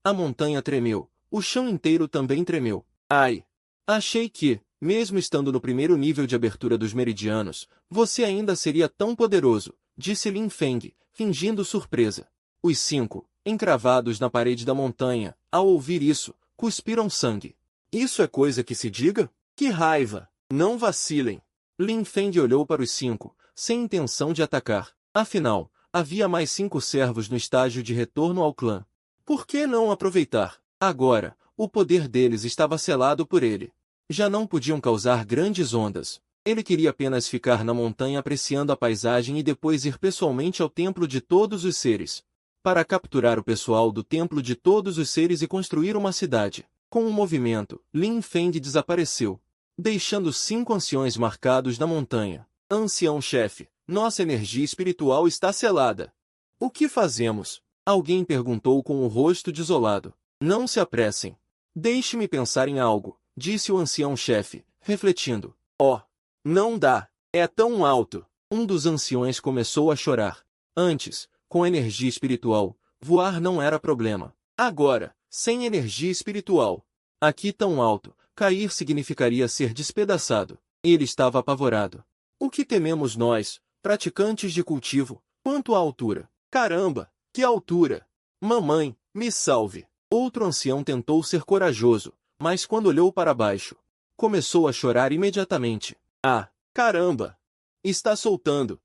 S1: A montanha tremeu. O chão inteiro também tremeu. Ai! Achei que, Mesmo estando no primeiro nível de abertura dos meridianos, você ainda seria tão poderoso, disse Lin Feng, fingindo surpresa. Os 5, encravados na parede da montanha, ao ouvir isso, cuspiram sangue. Isso é coisa que se diga? Que raiva! Não vacilem! Lin Feng olhou para os 5, sem intenção de atacar. Afinal, havia mais 5 servos no estágio de retorno ao clã. Por que não aproveitar? Agora, o poder deles estava selado por ele. Já não podiam causar grandes ondas. Ele queria apenas ficar na montanha apreciando a paisagem e depois ir pessoalmente ao Templo de Todos os Seres, para capturar o pessoal do Templo de Todos os Seres e construir uma cidade. Com um movimento, Lin Feng desapareceu, deixando 5 anciões marcados na montanha. Ancião-chefe, nossa energia espiritual está selada. O que fazemos? Alguém perguntou com o rosto desolado. Não se apressem. Deixe-me pensar em algo, disse o ancião-chefe, refletindo. Oh, não dá. É tão alto. Um dos anciões começou a chorar. Antes, com energia espiritual, voar não era problema. Agora, sem energia espiritual, aqui tão alto, cair significaria ser despedaçado. Ele estava apavorado. O que tememos nós, praticantes de cultivo, quanto à altura? Caramba, que altura! Mamãe, me salve! Outro ancião tentou ser corajoso, mas quando olhou para baixo, começou a chorar imediatamente. Ah, caramba! Está soltando,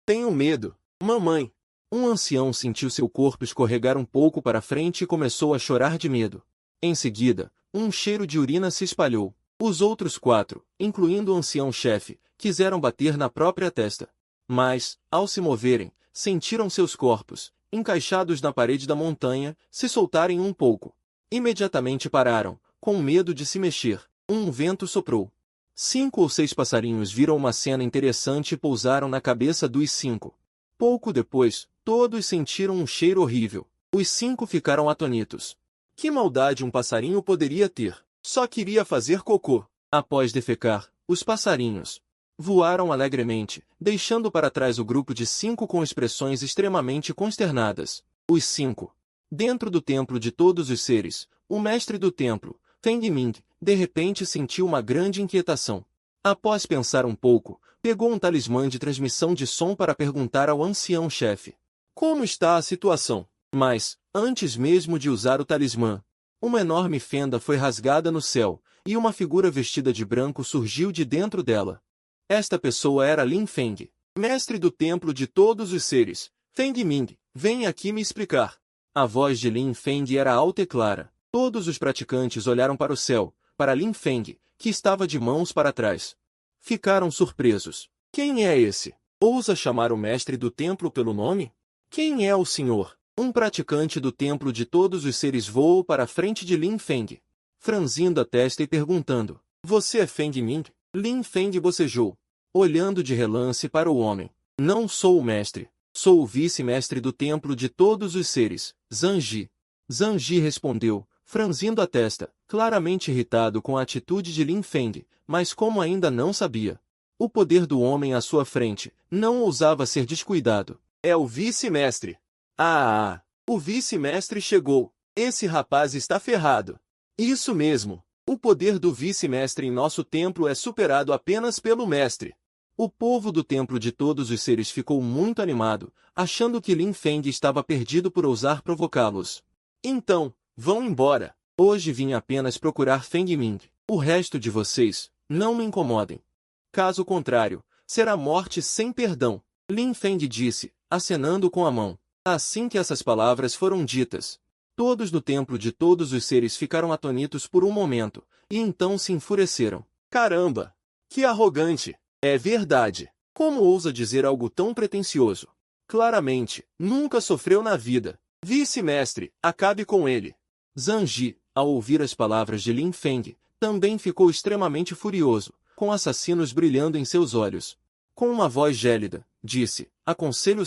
S1: tenho medo. Mamãe! Um ancião sentiu seu corpo escorregar um pouco para frente e começou a chorar de medo. Em seguida, um cheiro de urina se espalhou. Os outros 4, incluindo o ancião-chefe, quiseram bater na própria testa. Mas, ao se moverem, sentiram seus corpos, encaixados na parede da montanha, se soltarem um pouco. Imediatamente pararam, com medo de se mexer. Um vento soprou. 5 ou 6 passarinhos viram uma cena interessante e pousaram na cabeça dos 5. Pouco depois, todos sentiram um cheiro horrível. Os 5 ficaram atônitos. Que maldade um passarinho poderia ter? Só queria fazer cocô. Após defecar, os passarinhos voaram alegremente, deixando para trás o grupo de 5 com expressões extremamente consternadas. Os 5. Dentro do templo de todos os seres, o mestre do templo, Feng Ming, de repente sentiu uma grande inquietação. Após pensar um pouco, pegou um talismã de transmissão de som para perguntar ao ancião-chefe. Como está a situação? Mas, antes mesmo de usar o talismã, uma enorme fenda foi rasgada no céu, e uma figura vestida de branco surgiu de dentro dela. Esta pessoa era Lin Feng, mestre do templo de todos os seres. Feng Ming, vem aqui me explicar. A voz de Lin Feng era alta e clara. Todos os praticantes olharam para o céu, para Lin Feng, que estava de mãos para trás. Ficaram surpresos. Quem é esse? Ousa chamar o mestre do templo pelo nome? Quem é o senhor? Um praticante do templo de todos os seres voou para a frente de Lin Feng, franzindo a testa e perguntando. Você é Feng Ming? Lin Feng bocejou, olhando de relance para o homem. Não sou o mestre. Sou o vice-mestre do templo de todos os seres, Zanji. Zanji respondeu, franzindo a testa, claramente irritado com a atitude de Lin Feng, mas como ainda não sabia o poder do homem à sua frente, não ousava ser descuidado. É o vice-mestre. Ah, o vice-mestre chegou. Esse rapaz está ferrado. Isso mesmo. O poder do vice-mestre em nosso templo é superado apenas pelo mestre. O povo do templo de todos os seres ficou muito animado, achando que Lin Feng estava perdido por ousar provocá-los. Então, vão embora. Hoje vim apenas procurar Feng Ming. O resto de vocês, não me incomodem. Caso contrário, será morte sem perdão. Lin Feng disse, acenando com a mão. Assim que essas palavras foram ditas, todos no templo de todos os seres ficaram atônitos por um momento, e então se enfureceram. Caramba! Que arrogante! É verdade! Como ousa dizer algo tão pretensioso? Claramente, nunca sofreu na vida. Vice-mestre, acabe com ele. Zanji, ao ouvir as palavras de Lin Feng, também ficou extremamente furioso, com assassinos brilhando em seus olhos. Com uma voz gélida, disse, aconselho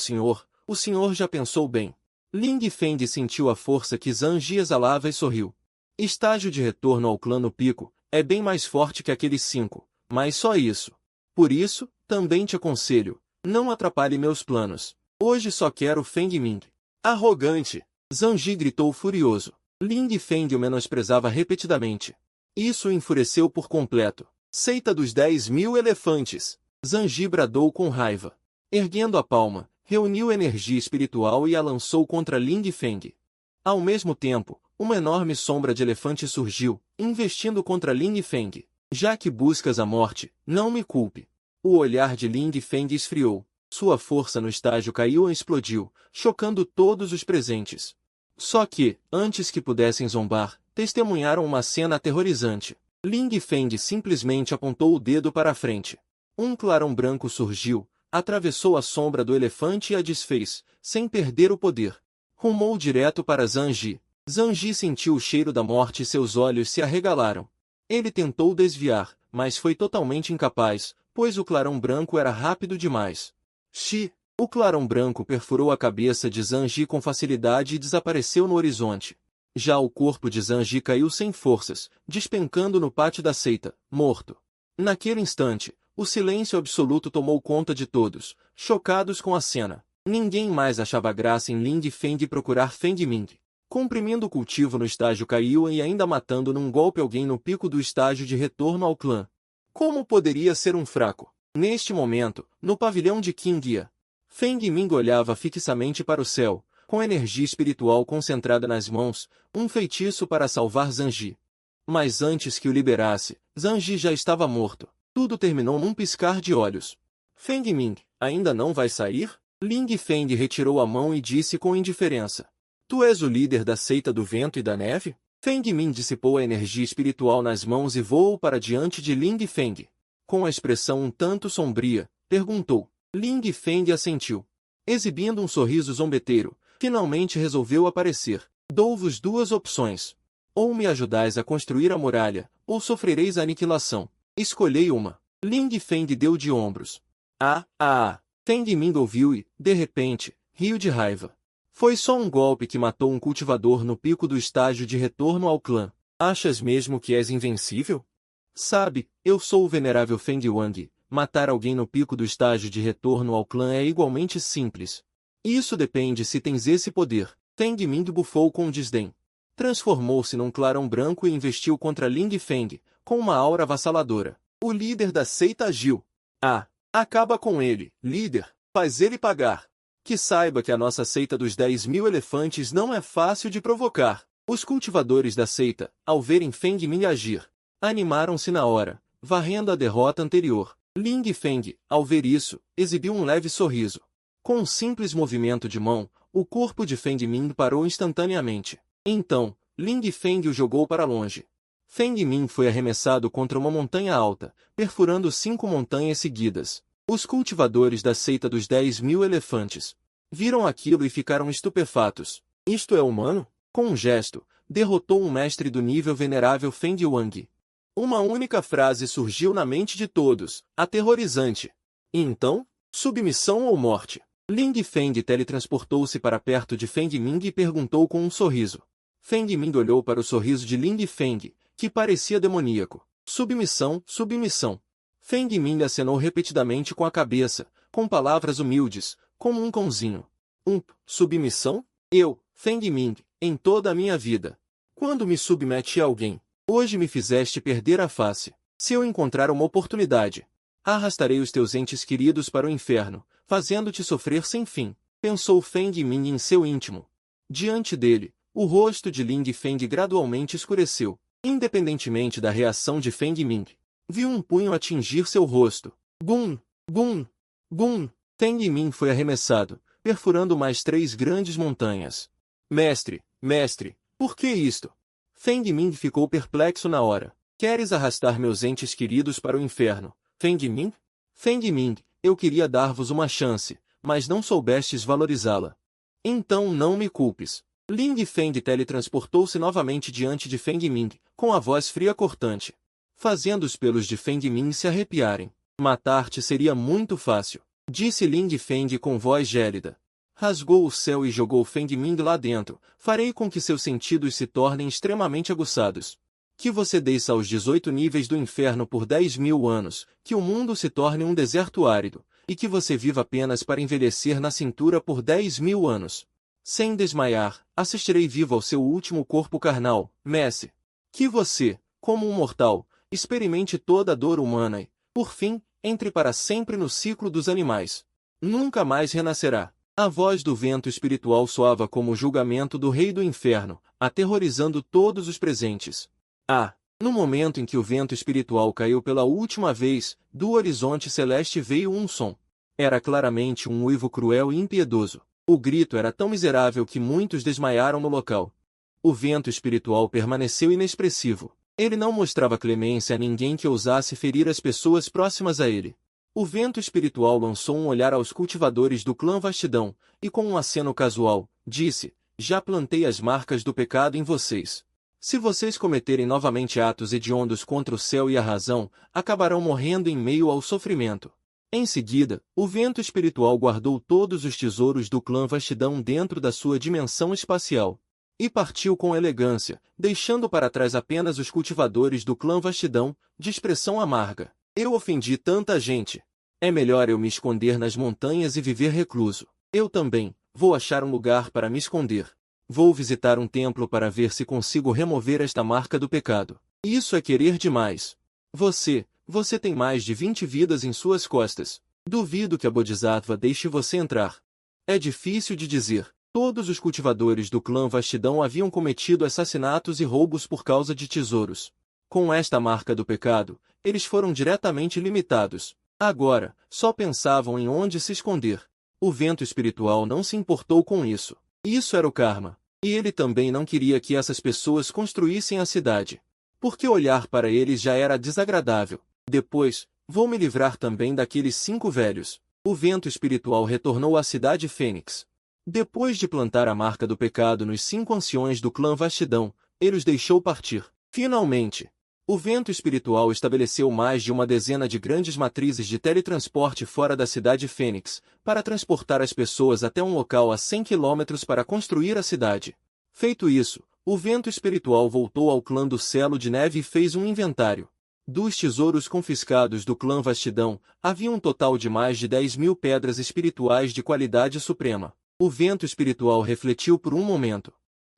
S1: o senhor já pensou bem. Ling Feng sentiu a força que Zanji exalava e sorriu. Estágio de retorno ao clã no pico, é bem mais forte que aqueles 5, mas só isso. Por isso, também te aconselho, não atrapalhe meus planos. Hoje só quero Feng Ming. Arrogante! Zanji gritou furioso. Ling Feng o menosprezava repetidamente. Isso o enfureceu por completo. Seita dos 10.000 elefantes! Zanji bradou com raiva. Erguendo a palma, reuniu energia espiritual e a lançou contra Ling Feng. Ao mesmo tempo, uma enorme sombra de elefante surgiu, investindo contra Ling Feng. Já que buscas a morte, não me culpe. O olhar de Ling Feng esfriou. Sua força no estágio caiu e explodiu, chocando todos os presentes. Só que, antes que pudessem zombar, testemunharam uma cena aterrorizante. Ling Feng simplesmente apontou o dedo para a frente. Um clarão branco surgiu, atravessou a sombra do elefante e a desfez, sem perder o poder. Rumou direto para Zanji. Zanji sentiu o cheiro da morte e seus olhos se arregalaram. Ele tentou desviar, mas foi totalmente incapaz, pois o clarão branco era rápido demais. O clarão branco perfurou a cabeça de Zanji com facilidade e desapareceu no horizonte. Já o corpo de Zanji caiu sem forças, despencando no pátio da seita, morto. Naquele instante, o silêncio absoluto tomou conta de todos, chocados com a cena. Ninguém mais achava graça em Ling Feng procurar Feng Ming. Comprimindo o cultivo no estágio caiu e ainda matando num golpe alguém no pico do estágio de retorno ao clã. Como poderia ser um fraco? Neste momento, no pavilhão de Qingya, Feng Ming olhava fixamente para o céu, com energia espiritual concentrada nas mãos, um feitiço para salvar Zanji. Mas antes que o liberasse, Zanji já estava morto. Tudo terminou num piscar de olhos. Feng Ming, ainda não vai sair? Ling Feng retirou a mão e disse com indiferença. Tu és o líder da seita do vento e da neve? Feng Ming dissipou a energia espiritual nas mãos e voou para diante de Ling Feng. Com a expressão um tanto sombria, perguntou. Ling Feng assentiu. Exibindo um sorriso zombeteiro, finalmente resolveu aparecer. Dou-vos duas opções. Ou me ajudais a construir a muralha, ou sofrereis a aniquilação. Escolhei uma. Ling Feng deu de ombros. Feng Ming ouviu e, de repente, riu de raiva. Foi só um golpe que matou um cultivador no pico do estágio de retorno ao clã. Achas mesmo que és invencível? Sabe, eu sou o venerável Feng Wang. Matar alguém no pico do estágio de retorno ao clã é igualmente simples. Isso depende se tens esse poder. Feng Ming bufou com desdém. Transformou-se num clarão branco e investiu contra Ling Feng, com uma aura avassaladora. O líder da seita agiu. Acaba com ele, líder. Faz ele pagar. Que saiba que a nossa seita dos 10.000 elefantes não é fácil de provocar. Os cultivadores da seita, ao verem Feng Ming agir, animaram-se na hora, varrendo a derrota anterior. Ling Feng, ao ver isso, exibiu um leve sorriso. Com um simples movimento de mão, o corpo de Feng Ming parou instantaneamente. Então, Ling Feng o jogou para longe. Feng Ming foi arremessado contra uma montanha alta, perfurando 5 montanhas seguidas. Os cultivadores da seita dos 10.000 elefantes viram aquilo e ficaram estupefatos. Isto é humano? Com um gesto, derrotou um mestre do nível venerável Feng Wang. Uma única frase surgiu na mente de todos, aterrorizante. E então? Submissão ou morte? Ling Feng teletransportou-se para perto de Feng Ming e perguntou com um sorriso. Feng Ming olhou para o sorriso de Ling Feng, que parecia demoníaco. Submissão, submissão. Feng Ming acenou repetidamente com a cabeça, com palavras humildes, como um cãozinho. Submissão? Eu, Feng Ming, em toda a minha vida. Quando me submeti a alguém, hoje me fizeste perder a face. Se eu encontrar uma oportunidade, arrastarei os teus entes queridos para o inferno, fazendo-te sofrer sem fim, pensou Feng Ming em seu íntimo. Diante dele, o rosto de Ling Feng gradualmente escureceu. Independentemente da reação de Feng Ming, viu um punho atingir seu rosto. Bum! Bum! Bum! Feng Ming foi arremessado, perfurando mais 3 grandes montanhas. Mestre, por que isto? Feng Ming ficou perplexo na hora. Queres arrastar meus entes queridos para o inferno, Feng Ming? Feng Ming, eu queria dar-vos uma chance, mas não soubestes valorizá-la. Então não me culpes. Ling Feng teletransportou-se novamente diante de Feng Ming, com a voz fria cortante, fazendo os pelos de Feng Ming se arrepiarem. Matar-te seria muito fácil, disse Ling Feng com voz gélida. Rasgou o céu e jogou Feng Ming lá dentro. Farei com que seus sentidos se tornem extremamente aguçados. Que você desça aos 18 níveis do inferno por 10.000 anos, que o mundo se torne um deserto árido, e que você viva apenas para envelhecer na cintura por 10.000 anos. Sem desmaiar, assistirei vivo ao seu último corpo carnal, Messi. Que você, Como um mortal, experimente toda a dor humana e, por fim, entre para sempre no ciclo dos animais. Nunca mais renascerá. A voz do vento espiritual soava como o julgamento do rei do inferno, aterrorizando todos os presentes. No momento em que o vento espiritual caiu pela última vez, do horizonte celeste veio um som. Era claramente um uivo cruel e impiedoso. O grito era tão miserável que muitos desmaiaram no local. O vento espiritual permaneceu inexpressivo. Ele não mostrava clemência a ninguém que ousasse ferir as pessoas próximas a ele. O vento espiritual lançou um olhar aos cultivadores do clã Vastidão, e com um aceno casual, disse: já plantei as marcas do pecado em vocês. Se vocês cometerem novamente atos hediondos contra o céu e a razão, acabarão morrendo em meio ao sofrimento. Em seguida, o vento espiritual guardou todos os tesouros do clã Vastidão dentro da sua dimensão espacial. E partiu com elegância, deixando para trás apenas os cultivadores do clã Vastidão, de expressão amarga. Eu ofendi tanta gente. É melhor eu me esconder nas montanhas e viver recluso. Eu também vou achar um lugar para me esconder. Vou visitar um templo para ver se consigo remover esta marca do pecado. Isso é querer demais. Você tem mais de 20 vidas em suas costas. Duvido que a Bodhisattva deixe você entrar. É difícil de dizer. Todos os cultivadores do clã Vastidão haviam cometido assassinatos e roubos por causa de tesouros. Com esta marca do pecado, eles foram diretamente limitados. Agora, só pensavam em onde se esconder. O vento espiritual não se importou com isso. Isso era o karma. E ele também não queria que essas pessoas construíssem a cidade. Porque olhar para eles já era desagradável. Depois, vou me livrar também daqueles 5 velhos. O vento espiritual retornou à cidade Fênix. Depois de plantar a marca do pecado nos 5 anciões do clã Vastidão, ele os deixou partir. Finalmente, o vento espiritual estabeleceu mais de uma dezena de grandes matrizes de teletransporte fora da cidade Fênix, para transportar as pessoas até um local a 100 quilômetros para construir a cidade. Feito isso, o vento espiritual voltou ao clã do Celo de Neve e fez um inventário. Dos tesouros confiscados do clã Vastidão, havia um total de mais de 10.000 pedras espirituais de qualidade suprema. O vento espiritual refletiu por um momento.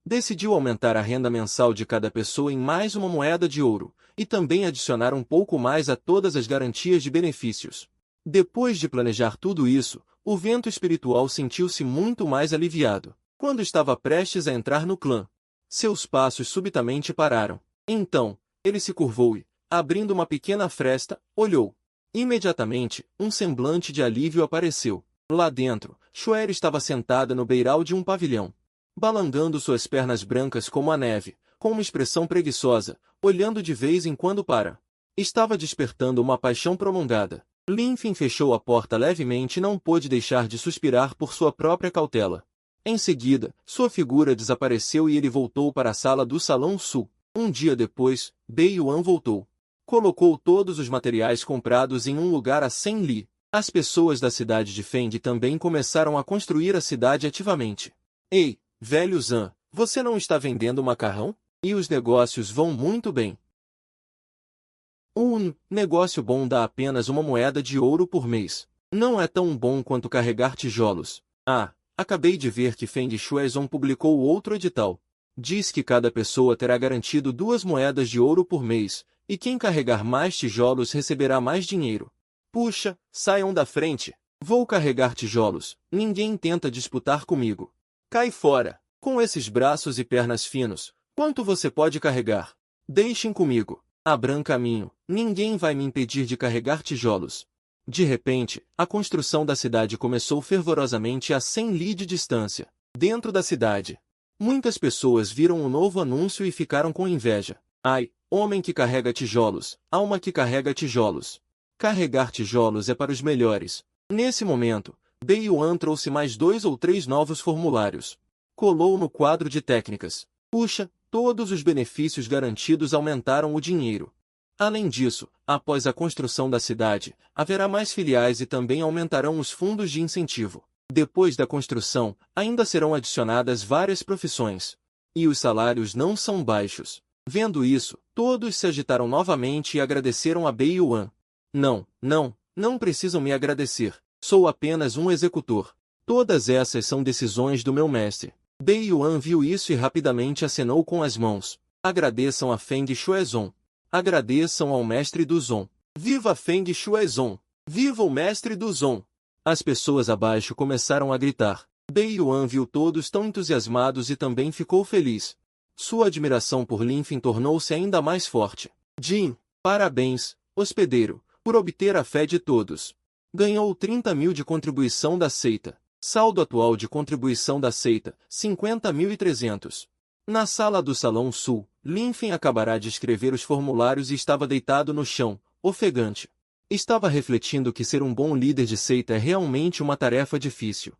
S1: Decidiu aumentar a renda mensal de cada pessoa em mais uma moeda de ouro, e também adicionar um pouco mais a todas as garantias de benefícios. Depois de planejar tudo isso, o vento espiritual sentiu-se muito mais aliviado. Quando estava prestes a entrar no clã, seus passos subitamente pararam. Então, ele se curvou e, abrindo uma pequena fresta, olhou. Imediatamente, um semblante de alívio apareceu. Lá dentro, Xuer estava sentada no beiral de um pavilhão, balangando suas pernas brancas como a neve, com uma expressão preguiçosa, olhando de vez em quando para. Estava despertando uma paixão prolongada. Linfin fechou a porta levemente e não pôde deixar de suspirar por sua própria cautela. Em seguida, sua figura desapareceu e ele voltou para a sala do Salão Sul. Um dia depois, Bei Yuan voltou. Colocou todos os materiais comprados em um lugar a 100 li. As pessoas da cidade de Feng também começaram a construir a cidade ativamente. Ei, velho Zan, você não está vendendo macarrão? E os negócios vão muito bem. Negócio bom dá apenas uma moeda de ouro por mês. Não é tão bom quanto carregar tijolos. Acabei de ver que Feng Shuizong publicou outro edital. Diz que cada pessoa terá garantido 2 moedas de ouro por mês, e quem carregar mais tijolos receberá mais dinheiro. Puxa, saiam da frente. Vou carregar tijolos. Ninguém tenta disputar comigo. Cai fora. Com esses braços e pernas finos, quanto você pode carregar? Deixem comigo. Abram caminho. Ninguém vai me impedir de carregar tijolos. De repente, a construção da cidade começou fervorosamente a 100 li de distância. Dentro da cidade, muitas pessoas viram o novo anúncio e ficaram com inveja. Ai, homem que carrega tijolos, alma que carrega tijolos. Carregar tijolos é para os melhores. Nesse momento, Bei Yuan trouxe mais 2 ou 3 novos formulários. Colou no quadro de técnicas. Puxa, todos os benefícios garantidos aumentaram o dinheiro. Além disso, após a construção da cidade, haverá mais filiais e também aumentarão os fundos de incentivo. Depois da construção, ainda serão adicionadas várias profissões. E os salários não são baixos. Vendo isso, todos se agitaram novamente e agradeceram a Bei Yuan. Não precisam me agradecer. Sou apenas um executor. Todas essas são decisões do meu mestre. Bei Yuan viu isso e rapidamente acenou com as mãos. Agradeçam a Feng Shuizong. Agradeçam ao mestre do Zon. Viva Feng Shuezon! Viva o mestre do Zon! As pessoas abaixo começaram a gritar. Bei Yuan viu todos tão entusiasmados e também ficou feliz. Sua admiração por Lin Feng tornou-se ainda mais forte. Jin, parabéns, hospedeiro, por obter a fé de todos. Ganhou 30.000 de contribuição da seita. Saldo atual de contribuição da seita, 50.300. Na sala do Salão Sul, Lin Feng acabará de escrever os formulários e estava deitado no chão, ofegante. Estava refletindo que ser um bom líder de seita é realmente uma tarefa difícil.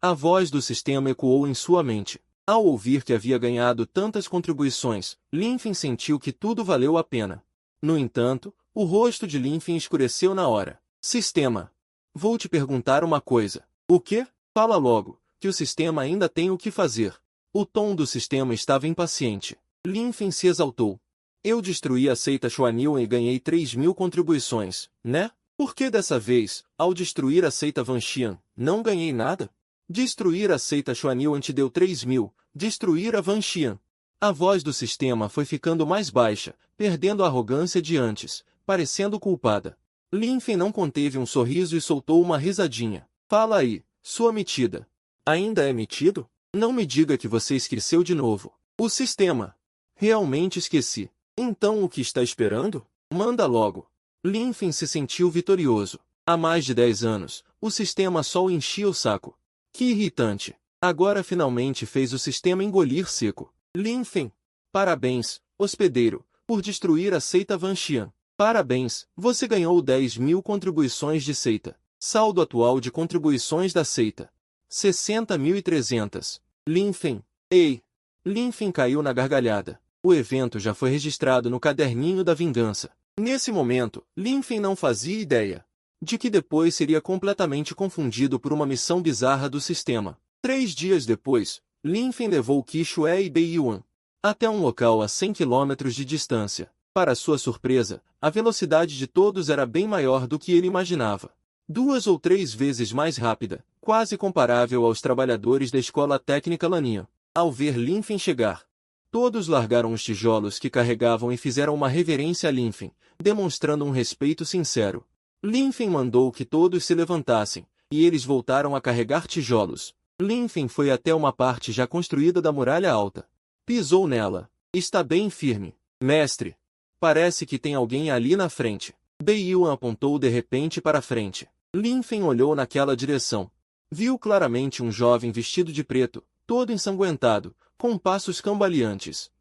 S1: A voz do sistema ecoou em sua mente. Ao ouvir que havia ganhado tantas contribuições, Lin Feng sentiu que tudo valeu a pena. No entanto, o rosto de Lin Feng escureceu na hora. Sistema. Vou te perguntar uma coisa. O quê? Fala logo, que o sistema ainda tem o que fazer. O tom do sistema estava impaciente. Lin Feng se exaltou. Eu destruí a seita Xuanil e ganhei 3.000 contribuições, né? Por que dessa vez, ao destruir a seita Vanxian, não ganhei nada? Destruir a seita Xuanil te deu 3.000, destruir a Vanxian. A voz do sistema foi ficando mais baixa, perdendo a arrogância de antes, parecendo culpada. Lin Feng não conteve um sorriso e soltou uma risadinha. Fala aí, sua metida. Ainda é metido? Não me diga que você esqueceu de novo. O sistema. Realmente esqueci. Então o que está esperando? Manda logo. Lin Feng se sentiu vitorioso. Há mais de 10 anos, o sistema só o enchia o saco. Que irritante. Agora finalmente fez o sistema engolir seco. Lin Feng. Parabéns, hospedeiro, por destruir a seita Vanxian. Parabéns, você ganhou 10.000 contribuições de seita. Saldo atual de contribuições da seita. 60.300. Lin Feng. Ei! Lin Feng caiu na gargalhada. O evento já foi registrado no caderninho da vingança. Nesse momento, Lin Feng não fazia ideia de que depois seria completamente confundido por uma missão bizarra do sistema. 3 dias depois, Lin Feng levou Qi Shuai e Bei Yuan até um local a 100 km de distância. Para sua surpresa, a velocidade de todos era bem maior do que ele imaginava. 2 ou 3 vezes mais rápida, quase comparável aos trabalhadores da escola técnica Lanian. Ao ver Lin Feng chegar, todos largaram os tijolos que carregavam e fizeram uma reverência a Lin Feng, demonstrando um respeito sincero. Lin Feng mandou que todos se levantassem, e eles voltaram a carregar tijolos. Lin Feng foi até uma parte já construída da muralha alta. Pisou nela. Está bem firme. Mestre. Parece que tem alguém ali na frente. Bei Yuan apontou de repente para a frente. Lin Feng olhou naquela direção. Viu claramente um jovem vestido de preto, todo ensanguentado, com passos cambaleantes.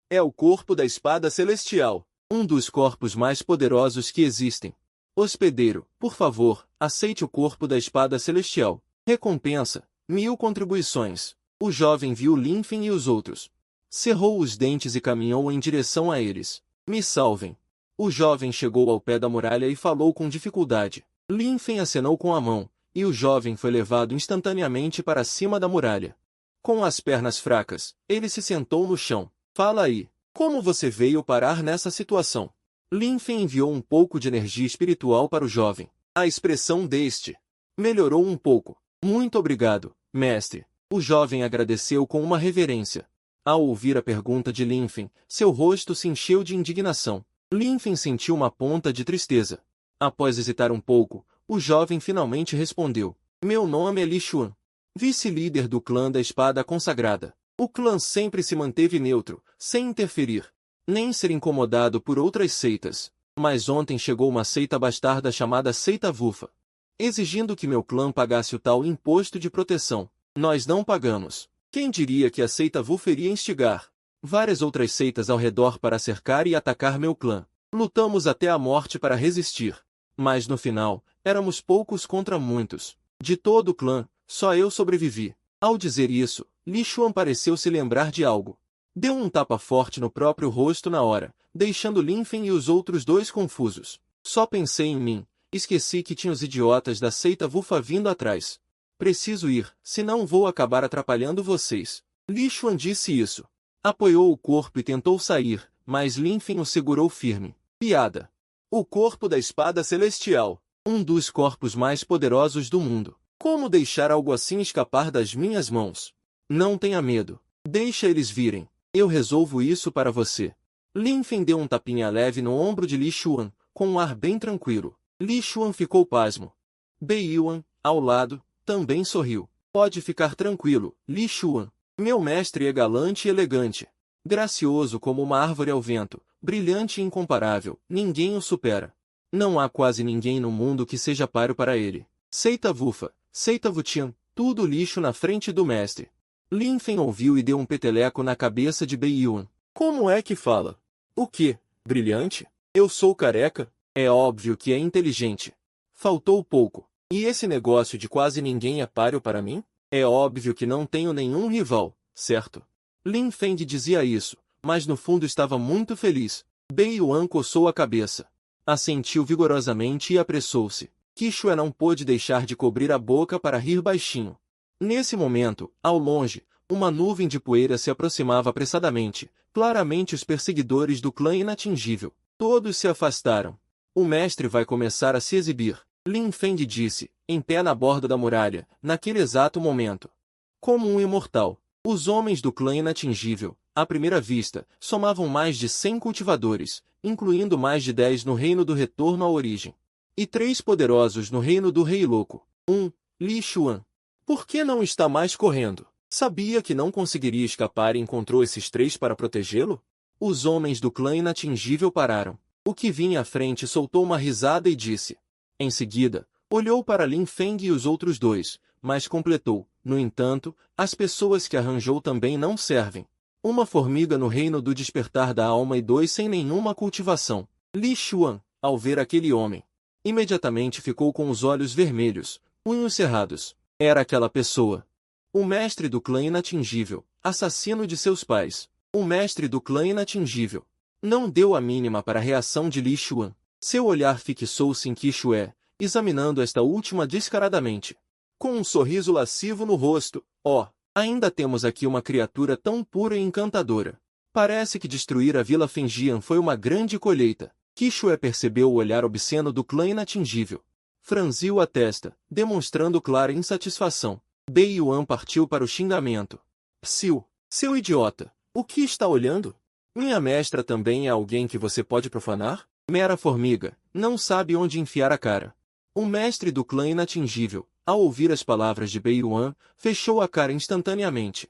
S1: É o corpo da espada celestial, um dos corpos mais poderosos que existem. Hospedeiro, por favor, aceite o corpo da espada celestial. Recompensa, 1.000 contribuições. O jovem viu Lin Feng e os outros. Cerrou os dentes e caminhou em direção a eles. Me salvem. O jovem chegou ao pé da muralha e falou com dificuldade. Lin Feng acenou com a mão, e o jovem foi levado instantaneamente para cima da muralha. Com as pernas fracas, ele se sentou no chão. Fala aí, como você veio parar nessa situação? Lin Feng enviou um pouco de energia espiritual para o jovem. A expressão deste melhorou um pouco. Muito obrigado, mestre. O jovem agradeceu com uma reverência. Ao ouvir a pergunta de Lin Feng, seu rosto se encheu de indignação. Lin Feng sentiu uma ponta de tristeza. Após hesitar um pouco, o jovem finalmente respondeu. Meu nome é Li Xuan, vice-líder do clã da Espada Consagrada. O clã sempre se manteve neutro, sem interferir, nem ser incomodado por outras seitas. Mas ontem chegou uma seita bastarda chamada Seita Wufa, exigindo que meu clã pagasse o tal imposto de proteção. Nós não pagamos. Quem diria que a seita Wufa iria instigar várias outras seitas ao redor para cercar e atacar meu clã? Lutamos até a morte para resistir. Mas no final, éramos poucos contra muitos. De todo o clã, só eu sobrevivi. Ao dizer isso, Li Xuan pareceu se lembrar de algo. Deu um tapa forte no próprio rosto na hora, deixando Lin Feng e os outros dois confusos. Só pensei em mim. Esqueci que tinha os idiotas da seita Wufa vindo atrás. Preciso ir, senão vou acabar atrapalhando vocês. Li Xuan disse isso. Apoiou o corpo e tentou sair, mas Lin Feng o segurou firme. Piada. O corpo da espada celestial. Um dos corpos mais poderosos do mundo. Como deixar algo assim escapar das minhas mãos? Não tenha medo. Deixa eles virem. Eu resolvo isso para você. Lin Feng deu um tapinha leve no ombro de Li Xuan, com um ar bem tranquilo. Li Xuan ficou pasmo. Bei Yuan, ao lado, também sorriu. Pode ficar tranquilo, Li Xuan. Meu mestre é galante e elegante. Gracioso como uma árvore ao vento, brilhante e incomparável, ninguém o supera. Não há quase ninguém no mundo que seja páreo para ele. Seita Vufa, Seita Vutian, tudo lixo na frente do mestre. Lin Feng ouviu e deu um peteleco na cabeça de Bei Yuan. Como é que fala? O quê? Brilhante? Eu sou careca? É óbvio que é inteligente. Faltou pouco. E esse negócio de quase ninguém é páreo para mim? É óbvio que não tenho nenhum rival, certo? Lin Feng dizia isso, mas no fundo estava muito feliz. Bei Yuan coçou a cabeça. Assentiu vigorosamente e apressou-se. Quixue não pôde deixar de cobrir a boca para rir baixinho. Nesse momento, ao longe, uma nuvem de poeira se aproximava apressadamente, claramente os perseguidores do clã inatingível. Todos se afastaram. O mestre vai começar a se exibir, Lin Feng disse, em pé na borda da muralha, naquele exato momento. Como um imortal, os homens do clã inatingível, à primeira vista, somavam mais de 100 cultivadores, incluindo mais de 10 no reino do retorno à origem. E 3 poderosos no reino do Rei Louco. Li Xuan. Por que não está mais correndo? Sabia que não conseguiria escapar e encontrou esses 3 para protegê-lo? Os homens do clã inatingível pararam. O que vinha à frente soltou uma risada e disse. Em seguida, olhou para Lin Feng e os outros 2, mas completou. No entanto, as pessoas que arranjou também não servem. Uma formiga no reino do despertar da alma e 2 sem nenhuma cultivação. Li Xuan, ao ver aquele homem, imediatamente ficou com os olhos vermelhos, punhos cerrados. Era aquela pessoa. O mestre do clã inatingível, assassino de seus pais. O mestre do clã inatingível. Não deu a mínima para a reação de Li Xuan. Seu olhar fixou-se em Quixue, examinando esta última descaradamente. Com um sorriso lascivo no rosto, ainda temos aqui uma criatura tão pura e encantadora. Parece que destruir a Vila Fengian foi uma grande colheita. Quixue percebeu o olhar obsceno do clã inatingível. Franziu a testa, demonstrando clara insatisfação. Bei Yuan partiu para o xingamento. Psiu, seu idiota, o que está olhando? Minha mestra também é alguém que você pode profanar? Mera formiga, não sabe onde enfiar a cara. O mestre do clã inatingível, ao ouvir as palavras de Bei Yuan, fechou a cara instantaneamente.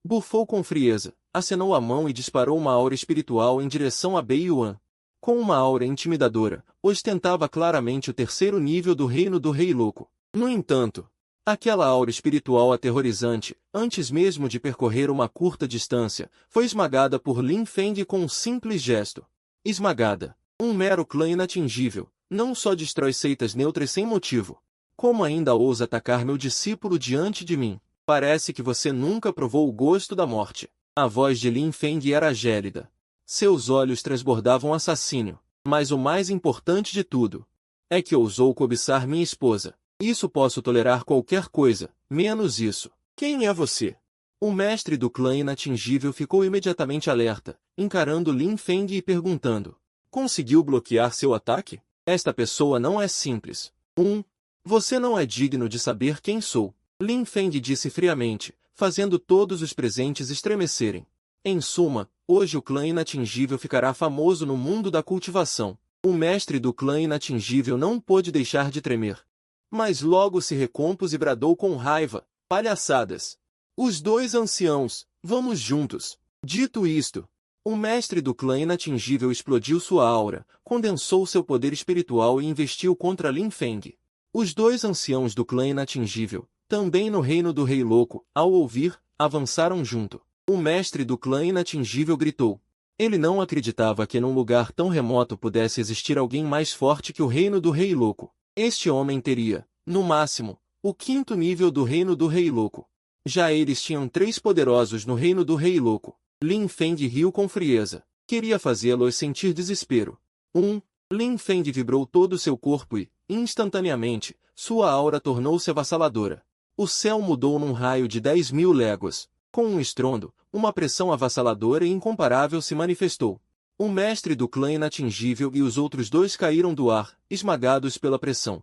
S1: Bufou com frieza, acenou a mão e disparou uma aura espiritual em direção a Bei Yuan. Com uma aura intimidadora, ostentava claramente o 3º nível do reino do Rei Louco. No entanto, aquela aura espiritual aterrorizante, antes mesmo de percorrer uma curta distância, foi esmagada por Lin Feng com um simples gesto. Esmagada. Um mero clã inatingível, não só destrói seitas neutras sem motivo, como ainda ousa atacar meu discípulo diante de mim. Parece que você nunca provou o gosto da morte. A voz de Lin Feng era gélida. Seus olhos transbordavam assassínio. Mas o mais importante de tudo é que ousou cobiçar minha esposa. Isso posso tolerar qualquer coisa, menos isso. Quem é você? O mestre do clã inatingível ficou imediatamente alerta, encarando Lin Feng e perguntando. Conseguiu bloquear seu ataque? Esta pessoa não é simples. Você não é digno de saber quem sou. Lin Feng disse friamente, fazendo todos os presentes estremecerem. Em suma, hoje o clã inatingível ficará famoso no mundo da cultivação. O mestre do clã inatingível não pôde deixar de tremer. Mas logo se recompôs e bradou com raiva. Palhaçadas! Os 2 anciãos, vamos juntos. Dito isto, o mestre do clã inatingível explodiu sua aura, condensou seu poder espiritual e investiu contra Lin Feng. Os 2 anciãos do clã inatingível, também no reino do Rei Louco, ao ouvir, avançaram junto. O mestre do clã inatingível gritou. Ele não acreditava que num lugar tão remoto pudesse existir alguém mais forte que o reino do Rei Louco. Este homem teria, no máximo, o 5º nível do reino do Rei Louco. Já eles tinham 3 poderosos no reino do Rei Louco. Lin Feng riu com frieza. Queria fazê-los sentir desespero. Lin Feng vibrou todo o seu corpo e, instantaneamente, sua aura tornou-se avassaladora. O céu mudou num raio de 10.000 léguas. Com um estrondo, uma pressão avassaladora e incomparável se manifestou. O mestre do clã inatingível e os outros 2 caíram do ar, esmagados pela pressão.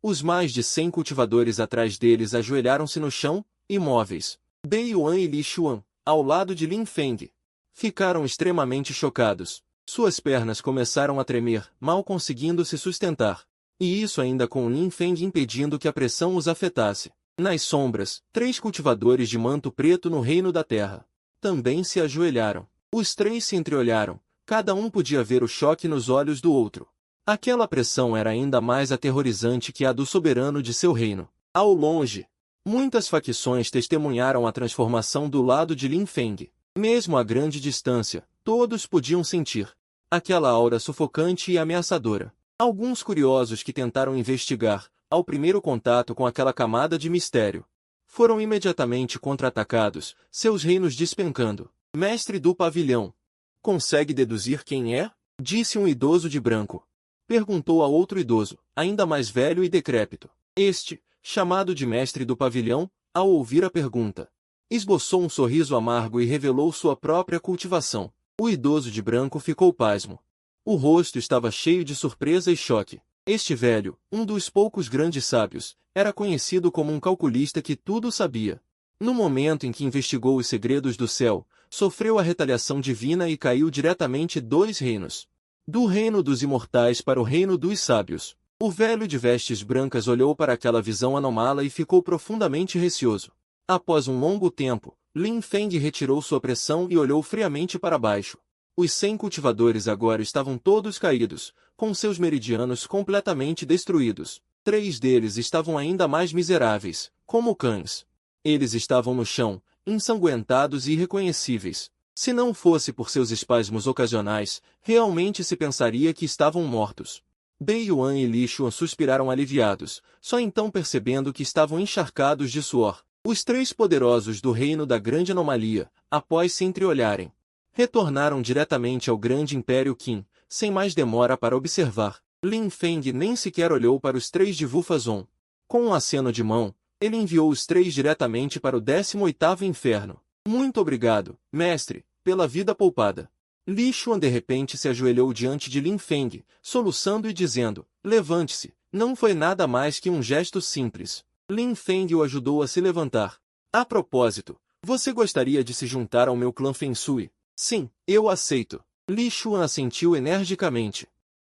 S1: Os mais de 100 cultivadores atrás deles ajoelharam-se no chão, imóveis. Bei Yuan e Li Xuan, ao lado de Lin Feng. Ficaram extremamente chocados. Suas pernas começaram a tremer, mal conseguindo se sustentar. E isso ainda com Lin Feng impedindo que a pressão os afetasse. Nas sombras, 3 cultivadores de manto preto no reino da terra também se ajoelharam. Os 3 se entreolharam. Cada um podia ver o choque nos olhos do outro. Aquela pressão era ainda mais aterrorizante que a do soberano de seu reino. Ao longe, muitas facções testemunharam a transformação do lado de Lin Feng. Mesmo a grande distância, todos podiam sentir aquela aura sufocante e ameaçadora. Alguns curiosos que tentaram investigar, ao primeiro contato com aquela camada de mistério, foram imediatamente contra-atacados, seus reinos despencando. Mestre do pavilhão, consegue deduzir quem é? Disse um idoso de branco. Perguntou a outro idoso, ainda mais velho e decrépito. Este, chamado de mestre do pavilhão, ao ouvir a pergunta, esboçou um sorriso amargo e revelou sua própria cultivação. O idoso de branco ficou pasmo. O rosto estava cheio de surpresa e choque. Este velho, um dos poucos grandes sábios, era conhecido como um calculista que tudo sabia. No momento em que investigou os segredos do céu, sofreu a retaliação divina e caiu diretamente 2 reinos. Do reino dos imortais para o reino dos sábios. O velho de vestes brancas olhou para aquela visão anômala e ficou profundamente receoso. Após um longo tempo, Lin Feng retirou sua pressão e olhou friamente para baixo. Os 100 cultivadores agora estavam todos caídos, com seus meridianos completamente destruídos. 3 deles estavam ainda mais miseráveis, como cães. Eles estavam no chão, ensanguentados e irreconhecíveis. Se não fosse por seus espasmos ocasionais, realmente se pensaria que estavam mortos. Bei Yuan e Li Xuan suspiraram aliviados, só então percebendo que estavam encharcados de suor. Os 3 poderosos do reino da grande anomalia, após se entreolharem, retornaram diretamente ao grande império Qin, sem mais demora para observar. Lin Feng nem sequer olhou para os 3 de Wufazon. Com um aceno de mão, ele enviou os 3 diretamente para o 18º inferno. Muito obrigado, mestre, pela vida poupada. Li Xuan de repente se ajoelhou diante de Lin Feng, soluçando e dizendo, levante-se, não foi nada mais que um gesto simples. Lin Feng o ajudou a se levantar. A propósito, você gostaria de se juntar ao meu clã Feng Shui? Sim, eu aceito. Li Xuan assentiu energicamente.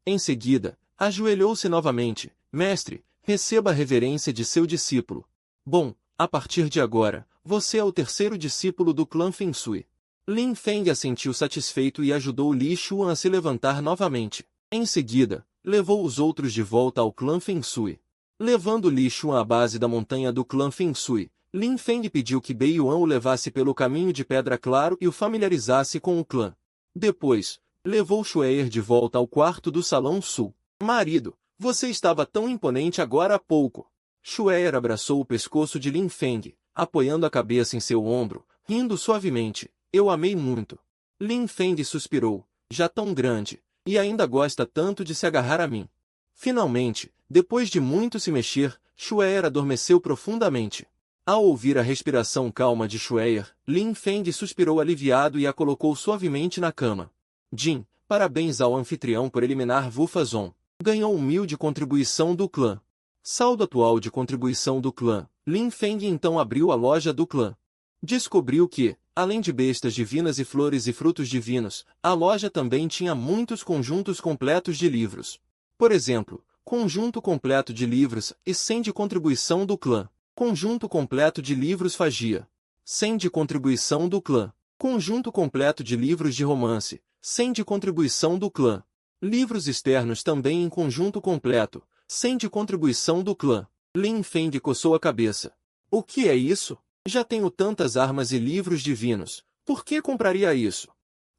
S1: Em seguida, ajoelhou-se novamente. Mestre, receba a reverência de seu discípulo. Bom, a partir de agora, você é o 3º discípulo do clã Feng Shui. Lin Feng assentiu satisfeito e ajudou Li Xuan a se levantar novamente. Em seguida, levou os outros de volta ao clã Feng Shui. Levando Li Xuan à base da montanha do clã Feng Shui, Lin Feng pediu que Bei Yuan o levasse pelo caminho de Pedra Claro e o familiarizasse com o clã. Depois, levou Xue'er de volta ao quarto do Salão Sul. Marido, você estava tão imponente agora há pouco. Xue'er abraçou o pescoço de Lin Feng, apoiando a cabeça em seu ombro, rindo suavemente. Eu amei muito. Lin Feng suspirou, já tão grande, e ainda gosta tanto de se agarrar a mim. Finalmente, depois de muito se mexer, Xue'er adormeceu profundamente. Ao ouvir a respiração calma de Xue'er, Lin Feng suspirou aliviado e a colocou suavemente na cama. Jin, parabéns ao anfitrião por eliminar Wufazon. Ganhou humilde contribuição do clã. Saldo atual de contribuição do clã. Lin Feng então abriu a loja do clã. Descobriu que, além de bestas divinas e flores e frutos divinos, a loja também tinha muitos conjuntos completos de livros. Por exemplo, conjunto completo de livros e 100 de contribuição do clã. Conjunto completo de livros Fagia. 100 de contribuição do clã. Conjunto completo de livros de romance. 100 de contribuição do clã. Livros externos também em conjunto completo. 100 de contribuição do clã. Lin Feng coçou a cabeça. O que é isso? Já tenho tantas armas e livros divinos. Por que compraria isso?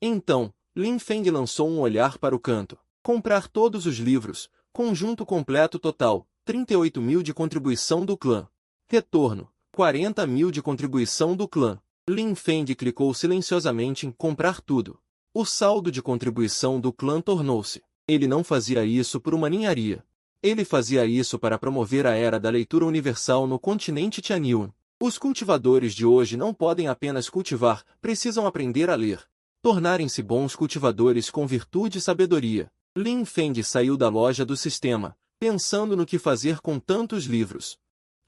S1: Então, Lin Feng lançou um olhar para o canto. Comprar todos os livros. Conjunto completo total. 38.000 de contribuição do clã. Retorno. 40.000 de contribuição do clã. Lin Feng clicou silenciosamente em comprar tudo. O saldo de contribuição do clã tornou-se. Ele não fazia isso por uma ninharia. Ele fazia isso para promover a era da leitura universal no continente Tianyuan. Os cultivadores de hoje não podem apenas cultivar, precisam aprender a ler. Tornarem-se bons cultivadores com virtude e sabedoria. Lin Feng saiu da loja do sistema, pensando no que fazer com tantos livros.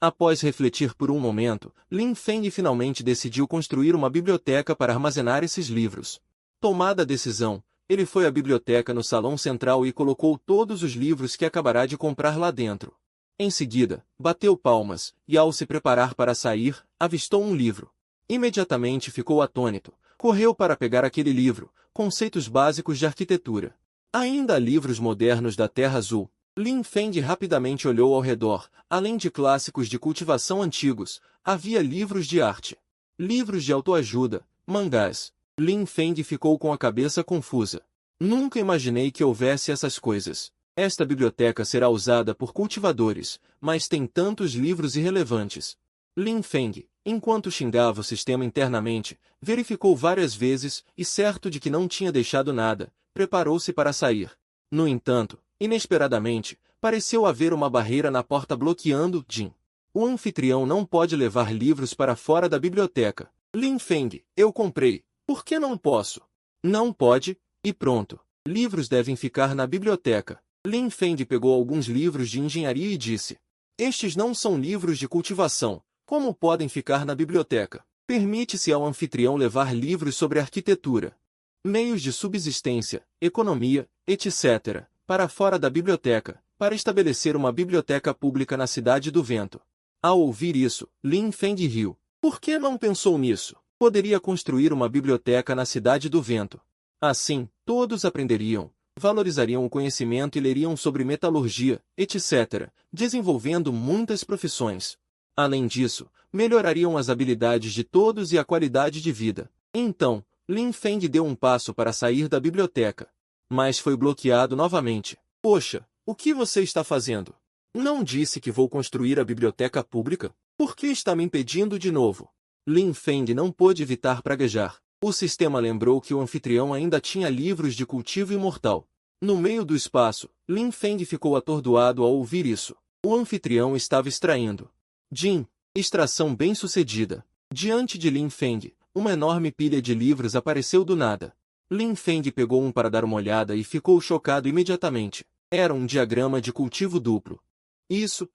S1: Após refletir por um momento, Lin Feng finalmente decidiu construir uma biblioteca para armazenar esses livros. Tomada a decisão, ele foi à biblioteca no salão central e colocou todos os livros que acabará de comprar lá dentro. Em seguida, bateu palmas, e ao se preparar para sair, avistou um livro. Imediatamente ficou atônito, correu para pegar aquele livro, Conceitos Básicos de Arquitetura. Ainda há livros modernos da Terra Azul. Lin Feng rapidamente olhou ao redor, além de clássicos de cultivação antigos, havia livros de arte. Livros de autoajuda, mangás. Lin Feng ficou com a cabeça confusa. Nunca imaginei que houvesse essas coisas. Esta biblioteca será usada por cultivadores, mas tem tantos livros irrelevantes. Lin Feng, enquanto xingava o sistema internamente, verificou várias vezes e, certo de que não tinha deixado nada, preparou-se para sair. No entanto, inesperadamente, pareceu haver uma barreira na porta bloqueando Jin. O anfitrião não pode levar livros para fora da biblioteca. Lin Feng, eu comprei. Por que não posso? Não pode, e pronto. Livros devem ficar na biblioteca. Lin Feng pegou alguns livros de engenharia e disse: estes não são livros de cultivação. Como podem ficar na biblioteca? Permite-se ao anfitrião levar livros sobre arquitetura, meios de subsistência, economia, etc., para fora da biblioteca, para estabelecer uma biblioteca pública na Cidade do Vento. Ao ouvir isso, Lin Feng riu. Por que não pensou nisso? Poderia construir uma biblioteca na Cidade do Vento. Assim, todos aprenderiam, valorizariam o conhecimento e leriam sobre metalurgia, etc., desenvolvendo muitas profissões. Além disso, melhorariam as habilidades de todos e a qualidade de vida. Então, Lin Feng deu um passo para sair da biblioteca. Mas foi bloqueado novamente. Poxa, o que você está fazendo? Não disse que vou construir a biblioteca pública? Por que está me impedindo de novo? Lin Feng não pôde evitar praguejar. O sistema lembrou que o anfitrião ainda tinha livros de cultivo imortal. No meio do espaço, Lin Feng ficou atordoado ao ouvir isso. O anfitrião estava extraindo. Jin, extração bem-sucedida. Diante de Lin Feng, uma enorme pilha de livros apareceu do nada. Lin Feng pegou um para dar uma olhada e ficou chocado imediatamente. Era um diagrama de cultivo duplo. Isso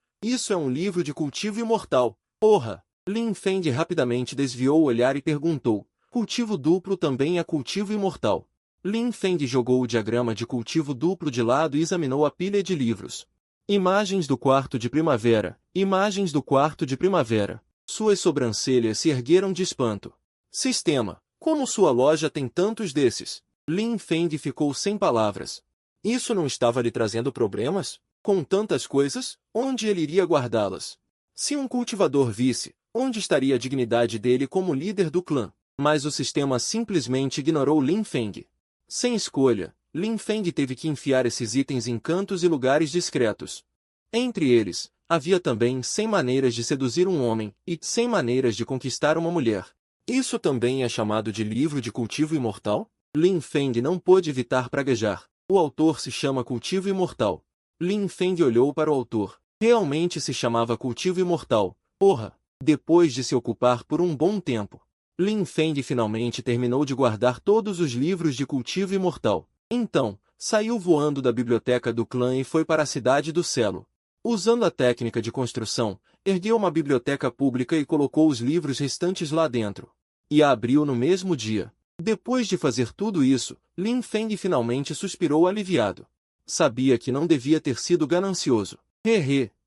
S1: é um livro de cultivo imortal. Porra! Lin Feng rapidamente desviou o olhar e perguntou: cultivo duplo também é cultivo imortal? Lin Feng jogou o diagrama de cultivo duplo de lado e examinou a pilha de livros. Imagens do quarto de primavera. Imagens do quarto de primavera. Suas sobrancelhas se ergueram de espanto. Sistema, como sua loja tem tantos desses? Lin Feng ficou sem palavras. Isso não estava lhe trazendo problemas? Com tantas coisas, onde ele iria guardá-las? Se um cultivador visse, onde estaria a dignidade dele como líder do clã? Mas o sistema simplesmente ignorou Lin Feng. Sem escolha, Lin Feng teve que enfiar esses itens em cantos e lugares discretos. Entre eles, havia também 100 maneiras de seduzir um homem e 100 maneiras de conquistar uma mulher. Isso também é chamado de livro de cultivo imortal? Lin Feng não pôde evitar praguejar. O autor se chama Cultivo Imortal. Lin Feng olhou para o autor. Realmente se chamava Cultivo Imortal. Porra! Depois de se ocupar por um bom tempo, Lin Feng finalmente terminou de guardar todos os livros de cultivo imortal. Então, saiu voando da biblioteca do clã e foi para a Cidade do Celo. Usando a técnica de construção, ergueu uma biblioteca pública e colocou os livros restantes lá dentro. E a abriu no mesmo dia. Depois de fazer tudo isso, Lin Feng finalmente suspirou aliviado. Sabia que não devia ter sido ganancioso.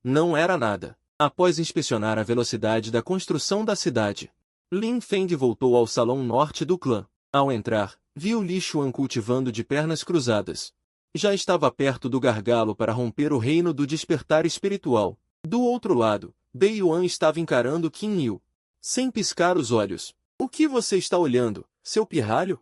S1: Não era nada. Após inspecionar a velocidade da construção da cidade, Lin Feng voltou ao salão norte do clã. Ao entrar, viu Li Xuan cultivando de pernas cruzadas. Já estava perto do gargalo para romper o reino do despertar espiritual. Do outro lado, Bei Yuan estava encarando Qin Yu. Sem piscar os olhos. O que você está olhando, seu pirralho?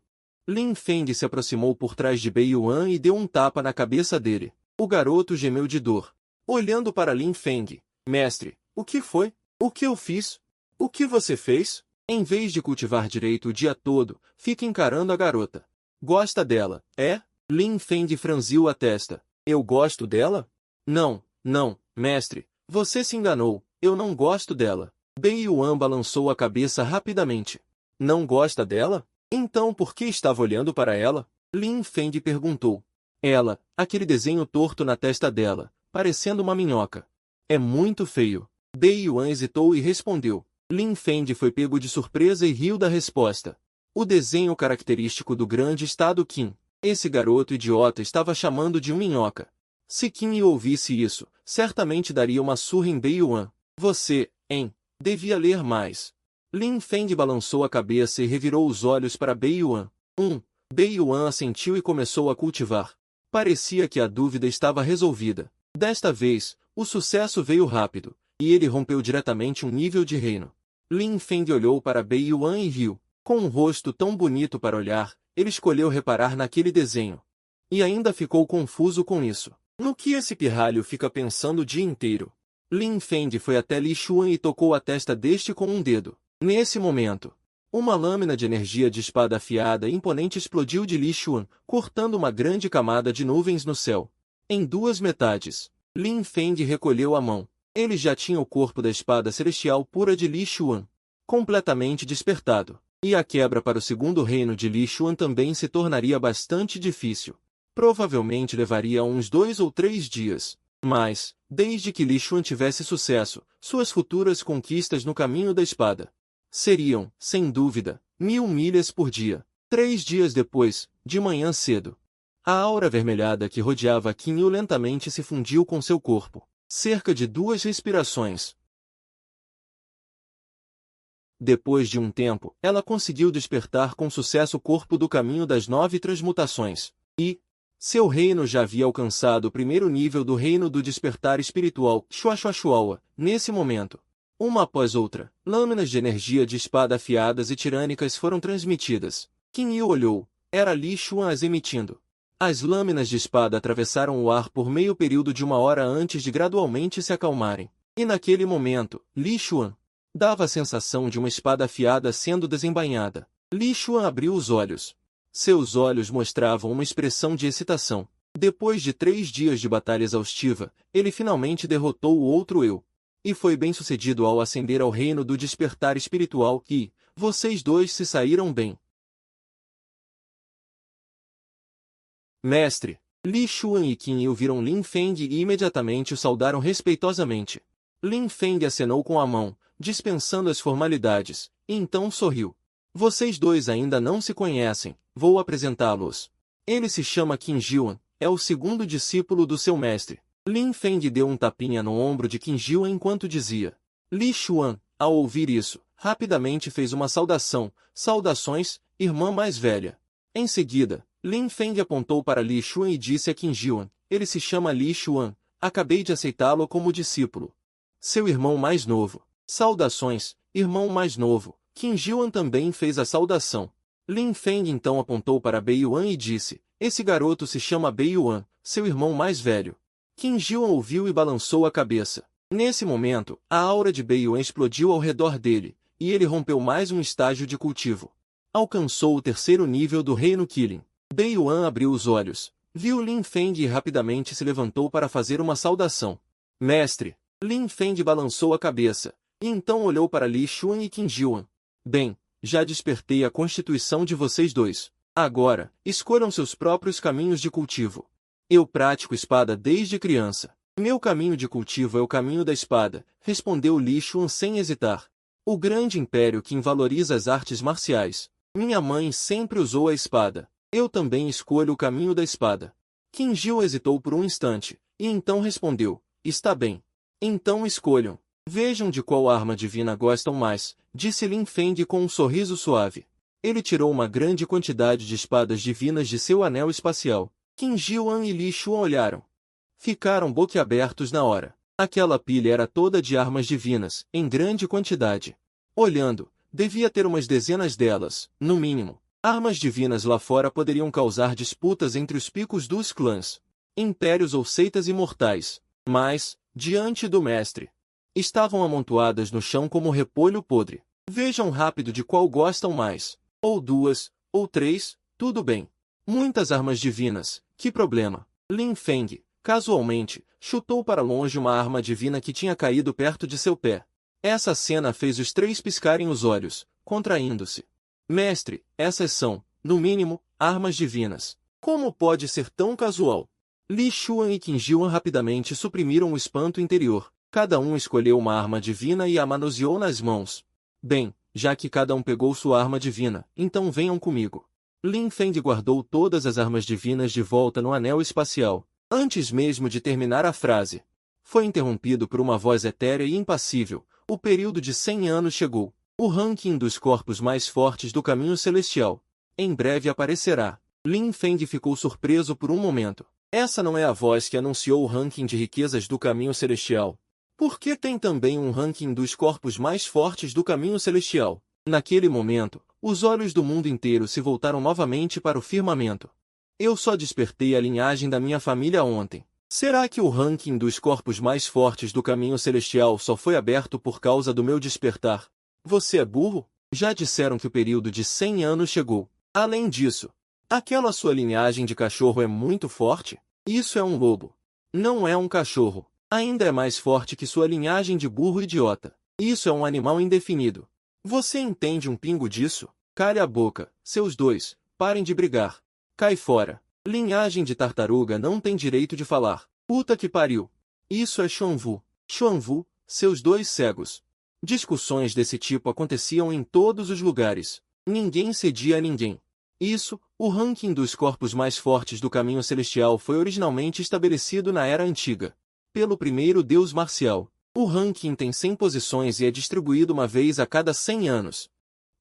S1: Lin Feng se aproximou por trás de Bei Yuan e deu um tapa na cabeça dele. O garoto gemeu de dor. Olhando para Lin Feng. Mestre, o que foi? O que eu fiz? O que você fez? Em vez de cultivar direito o dia todo, fica encarando a garota. Gosta dela, é? Lin Feng franziu a testa. Eu gosto dela? Não, mestre, você se enganou, eu não gosto dela. Bei Yuan balançou a cabeça rapidamente. Não gosta dela? Então por que estava olhando para ela? Lin Feng perguntou. Ela, aquele desenho torto na testa dela, parecendo uma minhoca. É muito feio. Bei Yuan hesitou e respondeu. Lin Feng foi pego de surpresa e riu da resposta. O desenho característico do grande estado Qin. Esse garoto idiota estava chamando de minhoca. Se Qin ouvisse isso, certamente daria uma surra em Bei Yuan. Você, hein? Devia ler mais. Lin Feng balançou a cabeça e revirou os olhos para Bei Yuan. Bei Yuan assentiu e começou a cultivar. Parecia que a dúvida estava resolvida. Desta vez, o sucesso veio rápido, e ele rompeu diretamente um nível de reino. Lin Feng olhou para Bei Yuan e riu. Com um rosto tão bonito para olhar, ele escolheu reparar naquele desenho. E ainda ficou confuso com isso. No que esse pirralho fica pensando o dia inteiro? Lin Feng foi até Li Xuan e tocou a testa deste com um dedo. Nesse momento, uma lâmina de energia de espada afiada e imponente explodiu de Li Xuan, cortando uma grande camada de nuvens no céu. Em duas metades, Lin Feng recolheu a mão. Ele já tinha o corpo da espada celestial pura de Li Xuan, completamente despertado. E a quebra para o segundo reino de Li Xuan também se tornaria bastante difícil. Provavelmente levaria uns 2 ou 3 dias. Mas, desde que Li Xuan tivesse sucesso, suas futuras conquistas no caminho da espada seriam, sem dúvida, 1000 milhas por dia. 3 dias depois, de manhã cedo, a aura avermelhada que rodeava Qin Yu lentamente se fundiu com seu corpo. Cerca de 2 respirações. Depois de um tempo, ela conseguiu despertar com sucesso o corpo do caminho das 9 transmutações. E seu reino já havia alcançado o primeiro nível do reino do despertar espiritual, Xuaxuaxuaua. Nesse momento, uma após outra, lâminas de energia de espada afiadas e tirânicas foram transmitidas. Qin Yu olhou. Era Li Xuan as emitindo. As lâminas de espada atravessaram o ar por meio período de 1 hora antes de gradualmente se acalmarem. E naquele momento, Li Xuan dava a sensação de uma espada afiada sendo desembainhada. Li Xuan abriu os olhos. Seus olhos mostravam uma expressão de excitação. Depois de 3 dias de batalha exaustiva, ele finalmente derrotou o outro eu. E foi bem sucedido ao ascender ao reino do despertar espiritual e, vocês dois se saíram bem. Mestre, Li Xuan e Qin Yu viram Lin Feng e imediatamente o saudaram respeitosamente. Lin Feng acenou com a mão, dispensando as formalidades, e então sorriu. Vocês dois ainda não se conhecem, vou apresentá-los. Ele se chama Qin Jiuan, é o segundo discípulo do seu mestre. Lin Feng deu um tapinha no ombro de Qin Jiuan enquanto dizia. Li Xuan, ao ouvir isso, rapidamente fez uma saudação. Saudações, irmã mais velha. Em seguida, Lin Feng apontou para Li Xuan e disse a Qin Jiuan, ele se chama Li Xuan, acabei de aceitá-lo como discípulo. Seu irmão mais novo. Saudações, irmão mais novo. Qin Jiuan também fez a saudação. Lin Feng então apontou para Bei Yuan e disse, esse garoto se chama Bei Yuan, seu irmão mais velho. Qin Jiuan ouviu e balançou a cabeça. Nesse momento, a aura de Bei Yuan explodiu ao redor dele, e ele rompeu mais um estágio de cultivo. Alcançou o 3º nível do reino Qilin. Bei Yuan abriu os olhos, viu Lin Feng e rapidamente se levantou para fazer uma saudação. Mestre, Lin Feng balançou a cabeça, e então olhou para Li Xuan e Qin Jiuan. Bem, já despertei a constituição de vocês dois. Agora, escolham seus próprios caminhos de cultivo. Eu pratico espada desde criança. Meu caminho de cultivo é o caminho da espada, respondeu Li Xuan sem hesitar. O grande império Qin valoriza as artes marciais. Minha mãe sempre usou a espada. Eu também escolho o caminho da espada. Qin Jiuan hesitou por um instante, e então respondeu, está bem. Então escolham. Vejam de qual arma divina gostam mais, disse Lin Feng com um sorriso suave. Ele tirou uma grande quantidade de espadas divinas de seu anel espacial. Qin Jiuan e Li Xuan olharam. Ficaram boquiabertos na hora. Aquela pilha era toda de armas divinas, em grande quantidade. Olhando, devia ter umas dezenas delas, no mínimo. Armas divinas lá fora poderiam causar disputas entre os picos dos clãs, impérios ou seitas imortais. Mas, diante do mestre, estavam amontoadas no chão como repolho podre. Vejam rápido de qual gostam mais. Ou 2, ou 3, tudo bem. Muitas armas divinas, que problema? Lin Feng, casualmente, chutou para longe uma arma divina que tinha caído perto de seu pé. Essa cena fez os 3 piscarem os olhos, contraindo-se. Mestre, essas são, no mínimo, armas divinas. Como pode ser tão casual? Li Xuan e Qin Jiuan rapidamente suprimiram o espanto interior. Cada um escolheu uma arma divina e a manuseou nas mãos. Bem, já que cada um pegou sua arma divina, então venham comigo. Lin Feng guardou todas as armas divinas de volta no anel espacial. Antes mesmo de terminar a frase, foi interrompido por uma voz etérea e impassível. O período de 100 anos chegou. O ranking dos corpos mais fortes do caminho celestial em breve aparecerá. Lin Feng ficou surpreso por um momento. Essa não é a voz que anunciou o ranking de riquezas do caminho celestial. Por que tem também um ranking dos corpos mais fortes do caminho celestial? Naquele momento, os olhos do mundo inteiro se voltaram novamente para o firmamento. Eu só despertei a linhagem da minha família ontem. Será que o ranking dos corpos mais fortes do caminho celestial só foi aberto por causa do meu despertar? Você é burro? Já disseram que o período de 100 anos chegou. Além disso, aquela sua linhagem de cachorro é muito forte? Isso é um lobo. Não é um cachorro. Ainda é mais forte que sua linhagem de burro idiota. Isso é um animal indefinido. Você entende um pingo disso? Cale a boca, seus dois. Parem de brigar. Cai fora. Linhagem de tartaruga não tem direito de falar. Puta que pariu. Isso é Xuanwu. Xuanwu, seus dois cegos. Discussões desse tipo aconteciam em todos os lugares. Ninguém cedia a ninguém. Isso, o ranking dos corpos mais fortes do caminho celestial foi originalmente estabelecido na Era Antiga, pelo primeiro deus marcial. O ranking tem 100 posições e é distribuído uma vez a cada 100 anos.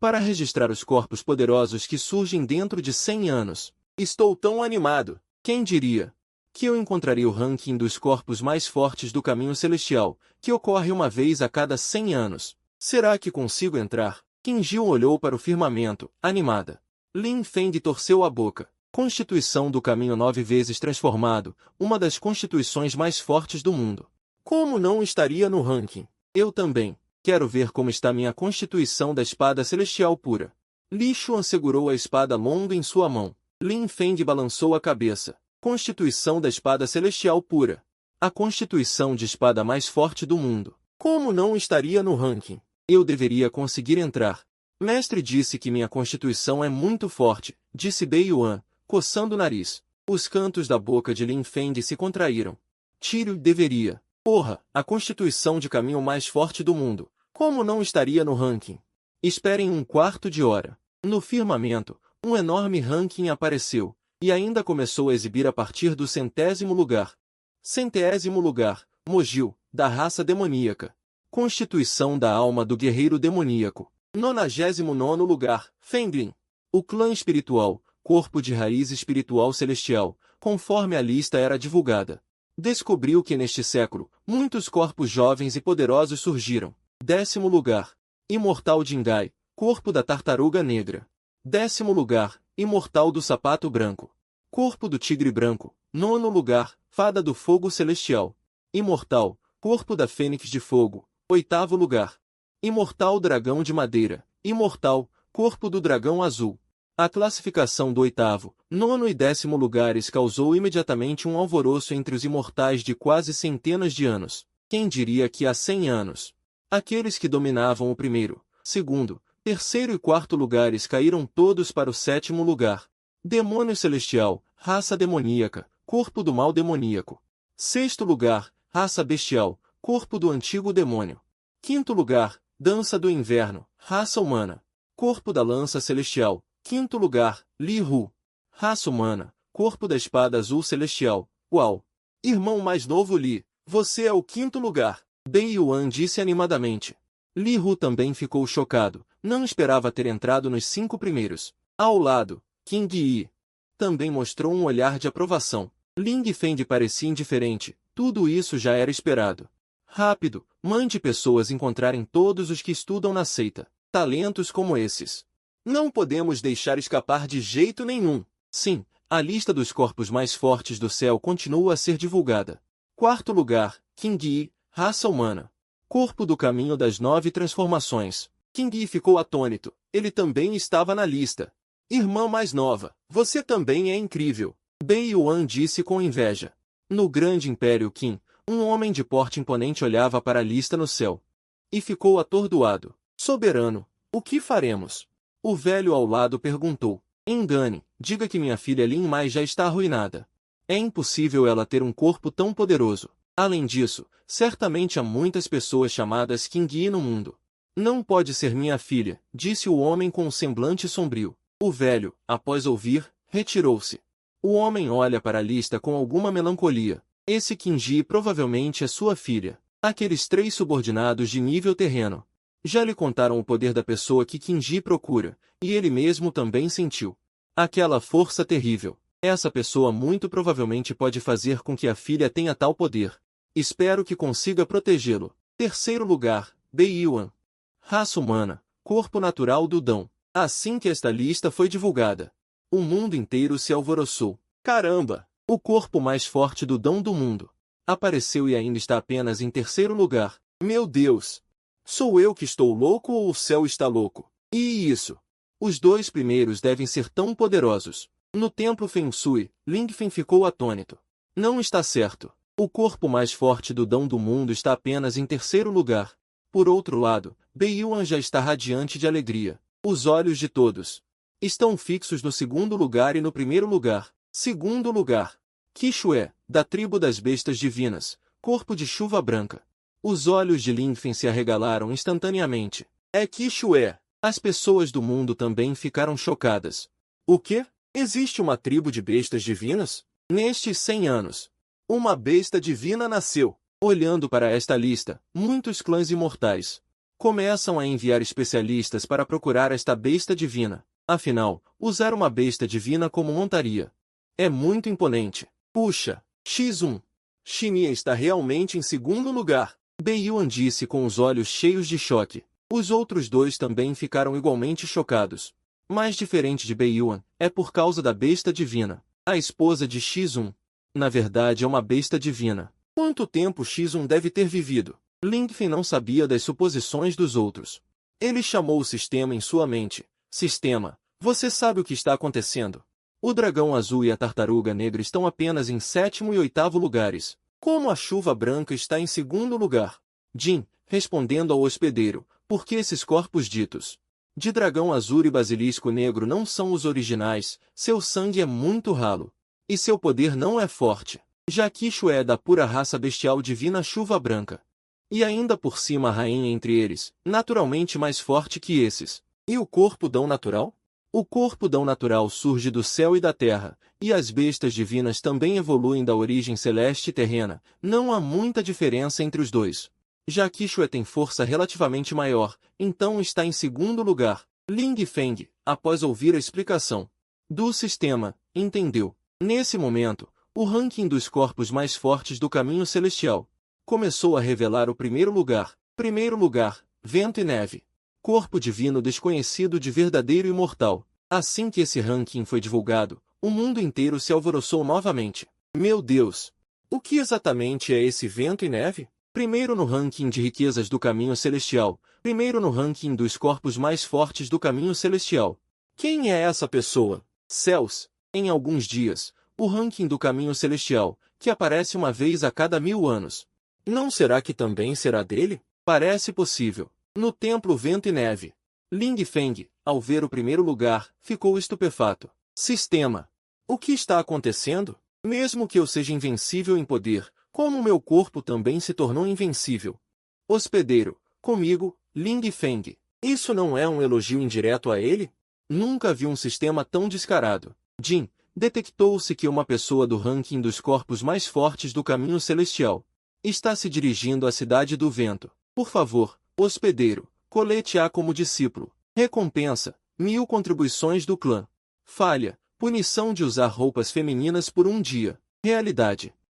S1: Para registrar os corpos poderosos que surgem dentro de 100 anos. Estou tão animado. Quem diria que eu encontraria o ranking dos corpos mais fortes do caminho celestial, que ocorre uma vez a cada 100 anos? Será que consigo entrar? Qin Ji olhou para o firmamento, animada. Lin Feng torceu a boca. Constituição do caminho 9 vezes transformado, uma das constituições mais fortes do mundo. Como não estaria no ranking? Eu também. Quero ver como está minha constituição da espada celestial pura. Li Xuan segurou a espada longa em sua mão. Lin Feng balançou a cabeça. Constituição da espada celestial pura. A constituição de espada mais forte do mundo. Como não estaria no ranking? Eu deveria conseguir entrar. Mestre disse que minha constituição é muito forte, disse Bei Yuan, coçando o nariz. Os cantos da boca de Lin Feng se contraíram. Tiro deveria. Porra, a constituição de caminho mais forte do mundo. Como não estaria no ranking? Esperem um quarto de hora. No firmamento, um enorme ranking apareceu, e ainda começou a exibir a partir do 100º lugar. 100º lugar, Mogil, da raça demoníaca. Constituição da alma do guerreiro demoníaco. 99º lugar, Fenglin. O clã espiritual, corpo de raiz espiritual celestial, conforme a lista era divulgada. Descobriu que neste século, muitos corpos jovens e poderosos surgiram. 10º lugar, Imortal Jingai, corpo da tartaruga negra. 10º lugar, Imortal do sapato branco. Corpo do tigre branco. 9º lugar, Fada do fogo celestial. Imortal, corpo da fênix de fogo. 8º lugar, Imortal dragão de madeira. Imortal, corpo do dragão azul. A classificação do 8º, 9º e 10º lugares causou imediatamente um alvoroço entre os imortais de quase centenas de anos. Quem diria que há 100 anos? Aqueles que dominavam o primeiro, segundo, terceiro e quarto lugares caíram todos para o 7º lugar. Demônio celestial, raça demoníaca, corpo do mal demoníaco. 6º lugar, raça bestial, corpo do antigo demônio. 5º lugar, dança do inverno, raça humana, corpo da lança celestial. 5º lugar, Li Hu, raça humana, corpo da espada azul celestial. Uau! Irmão mais novo Li, você é o 5º lugar. Bei Yuan disse animadamente. Li Hu também ficou chocado, não esperava ter entrado nos 5 primeiros. Ao lado, Qing Yi também mostrou um olhar de aprovação. Ling Feng parecia indiferente, tudo isso já era esperado. Rápido, mande pessoas encontrarem todos os que estudam na seita. Talentos como esses. Não podemos deixar escapar de jeito nenhum. Sim, a lista dos corpos mais fortes do céu continua a ser divulgada. 4º lugar, Qing Yi, raça humana. Corpo do caminho das 9 transformações. Qing Yi ficou atônito, ele também estava na lista. Irmã mais nova, você também é incrível. Bei Yuan disse com inveja. No grande império Qin, um homem de porte imponente olhava para a lista no céu. E ficou atordoado. Soberano, o que faremos? O velho ao lado perguntou. Engane, diga que minha filha Lin Mai já está arruinada. É impossível ela ter um corpo tão poderoso. Além disso, certamente há muitas pessoas chamadas Qing Yi no mundo. Não pode ser minha filha, disse o homem com um semblante sombrio. O velho, após ouvir, retirou-se. O homem olha para a lista com alguma melancolia. Esse Kinji provavelmente é sua filha. Aqueles 3 subordinados de nível terreno. Já lhe contaram o poder da pessoa que Kinji procura, e ele mesmo também sentiu. Aquela força terrível. Essa pessoa muito provavelmente pode fazer com que a filha tenha tal poder. Espero que consiga protegê-lo. Terceiro lugar, Beiyuan. Raça humana, corpo natural do Dão. Assim que esta lista foi divulgada, o mundo inteiro se alvoroçou. Caramba! O corpo mais forte do Dão do mundo apareceu e ainda está apenas em terceiro lugar. Meu Deus! Sou eu que estou louco ou o céu está louco? E isso? Os 2 primeiros devem ser tão poderosos. No templo Feng Shui, Ling Fen ficou atônito. Não está certo. O corpo mais forte do Dão do mundo está apenas em terceiro lugar. Por outro lado, Beiyuan já está radiante de alegria. Os olhos de todos estão fixos no segundo lugar e no primeiro lugar. Segundo lugar, Qixue, da tribo das bestas divinas, corpo de chuva branca. Os olhos de Ling Fen se arregalaram instantaneamente. É Qixue! As pessoas do mundo também ficaram chocadas. O quê? Existe uma tribo de bestas divinas? Nestes 100 anos, uma besta divina nasceu. Olhando para esta lista, muitos clãs imortais começam a enviar especialistas para procurar esta besta divina. Afinal, usar uma besta divina como montaria é muito imponente. Puxa, X1. Shinya está realmente em segundo lugar. Beiyuan disse com os olhos cheios de choque. Os outros 2 também ficaram igualmente chocados. Mas diferente de Beiyuan, é por causa da besta divina. A esposa de X1. Na verdade é uma besta divina. Quanto tempo X1 deve ter vivido? Ling Fen não sabia das suposições dos outros. Ele chamou o sistema em sua mente. Sistema, você sabe o que está acontecendo? O dragão azul e a tartaruga negra estão apenas em 7º e 8º lugares. Como a chuva branca está em segundo lugar? Jin, respondendo ao hospedeiro, por que esses corpos ditos de dragão azul e basilisco negro não são os originais? Seu sangue é muito ralo. E seu poder não é forte. Já Qixue é da pura raça bestial divina chuva branca. E ainda por cima a rainha entre eles, naturalmente mais forte que esses. E o corpo Dão natural? O corpo Dão natural surge do céu e da terra, e as bestas divinas também evoluem da origem celeste e terrena. Não há muita diferença entre os 2. Já Qixue tem força relativamente maior, então está em segundo lugar. Ling Feng, após ouvir a explicação do sistema, entendeu. Nesse momento, o ranking dos corpos mais fortes do caminho celestial começou a revelar o primeiro lugar. Primeiro lugar, Vento e Neve. Corpo divino desconhecido de verdadeiro imortal. Assim que esse ranking foi divulgado, o mundo inteiro se alvoroçou novamente. Meu Deus! O que exatamente é esse Vento e Neve? Primeiro no ranking de riquezas do caminho celestial. Primeiro no ranking dos corpos mais fortes do caminho celestial. Quem é essa pessoa? Céus! Em alguns dias, o ranking do caminho celestial, que aparece uma vez a cada 1000 anos. Não será que também será dele? Parece possível. No templo Vento e Neve, Ling Feng, ao ver o primeiro lugar, ficou estupefato. Sistema. O que está acontecendo? Mesmo que eu seja invencível em poder, como meu corpo também se tornou invencível. Hospedeiro, comigo, Ling Feng. Isso não é um elogio indireto a ele? Nunca vi um sistema tão descarado. Jin, detectou-se que uma pessoa do ranking dos corpos mais fortes do caminho celestial está se dirigindo à cidade do vento. Por favor, hospedeiro, colete-a como discípulo. Recompensa, 1000 contribuições do clã. Falha, punição de usar roupas femininas por um dia. Realidade.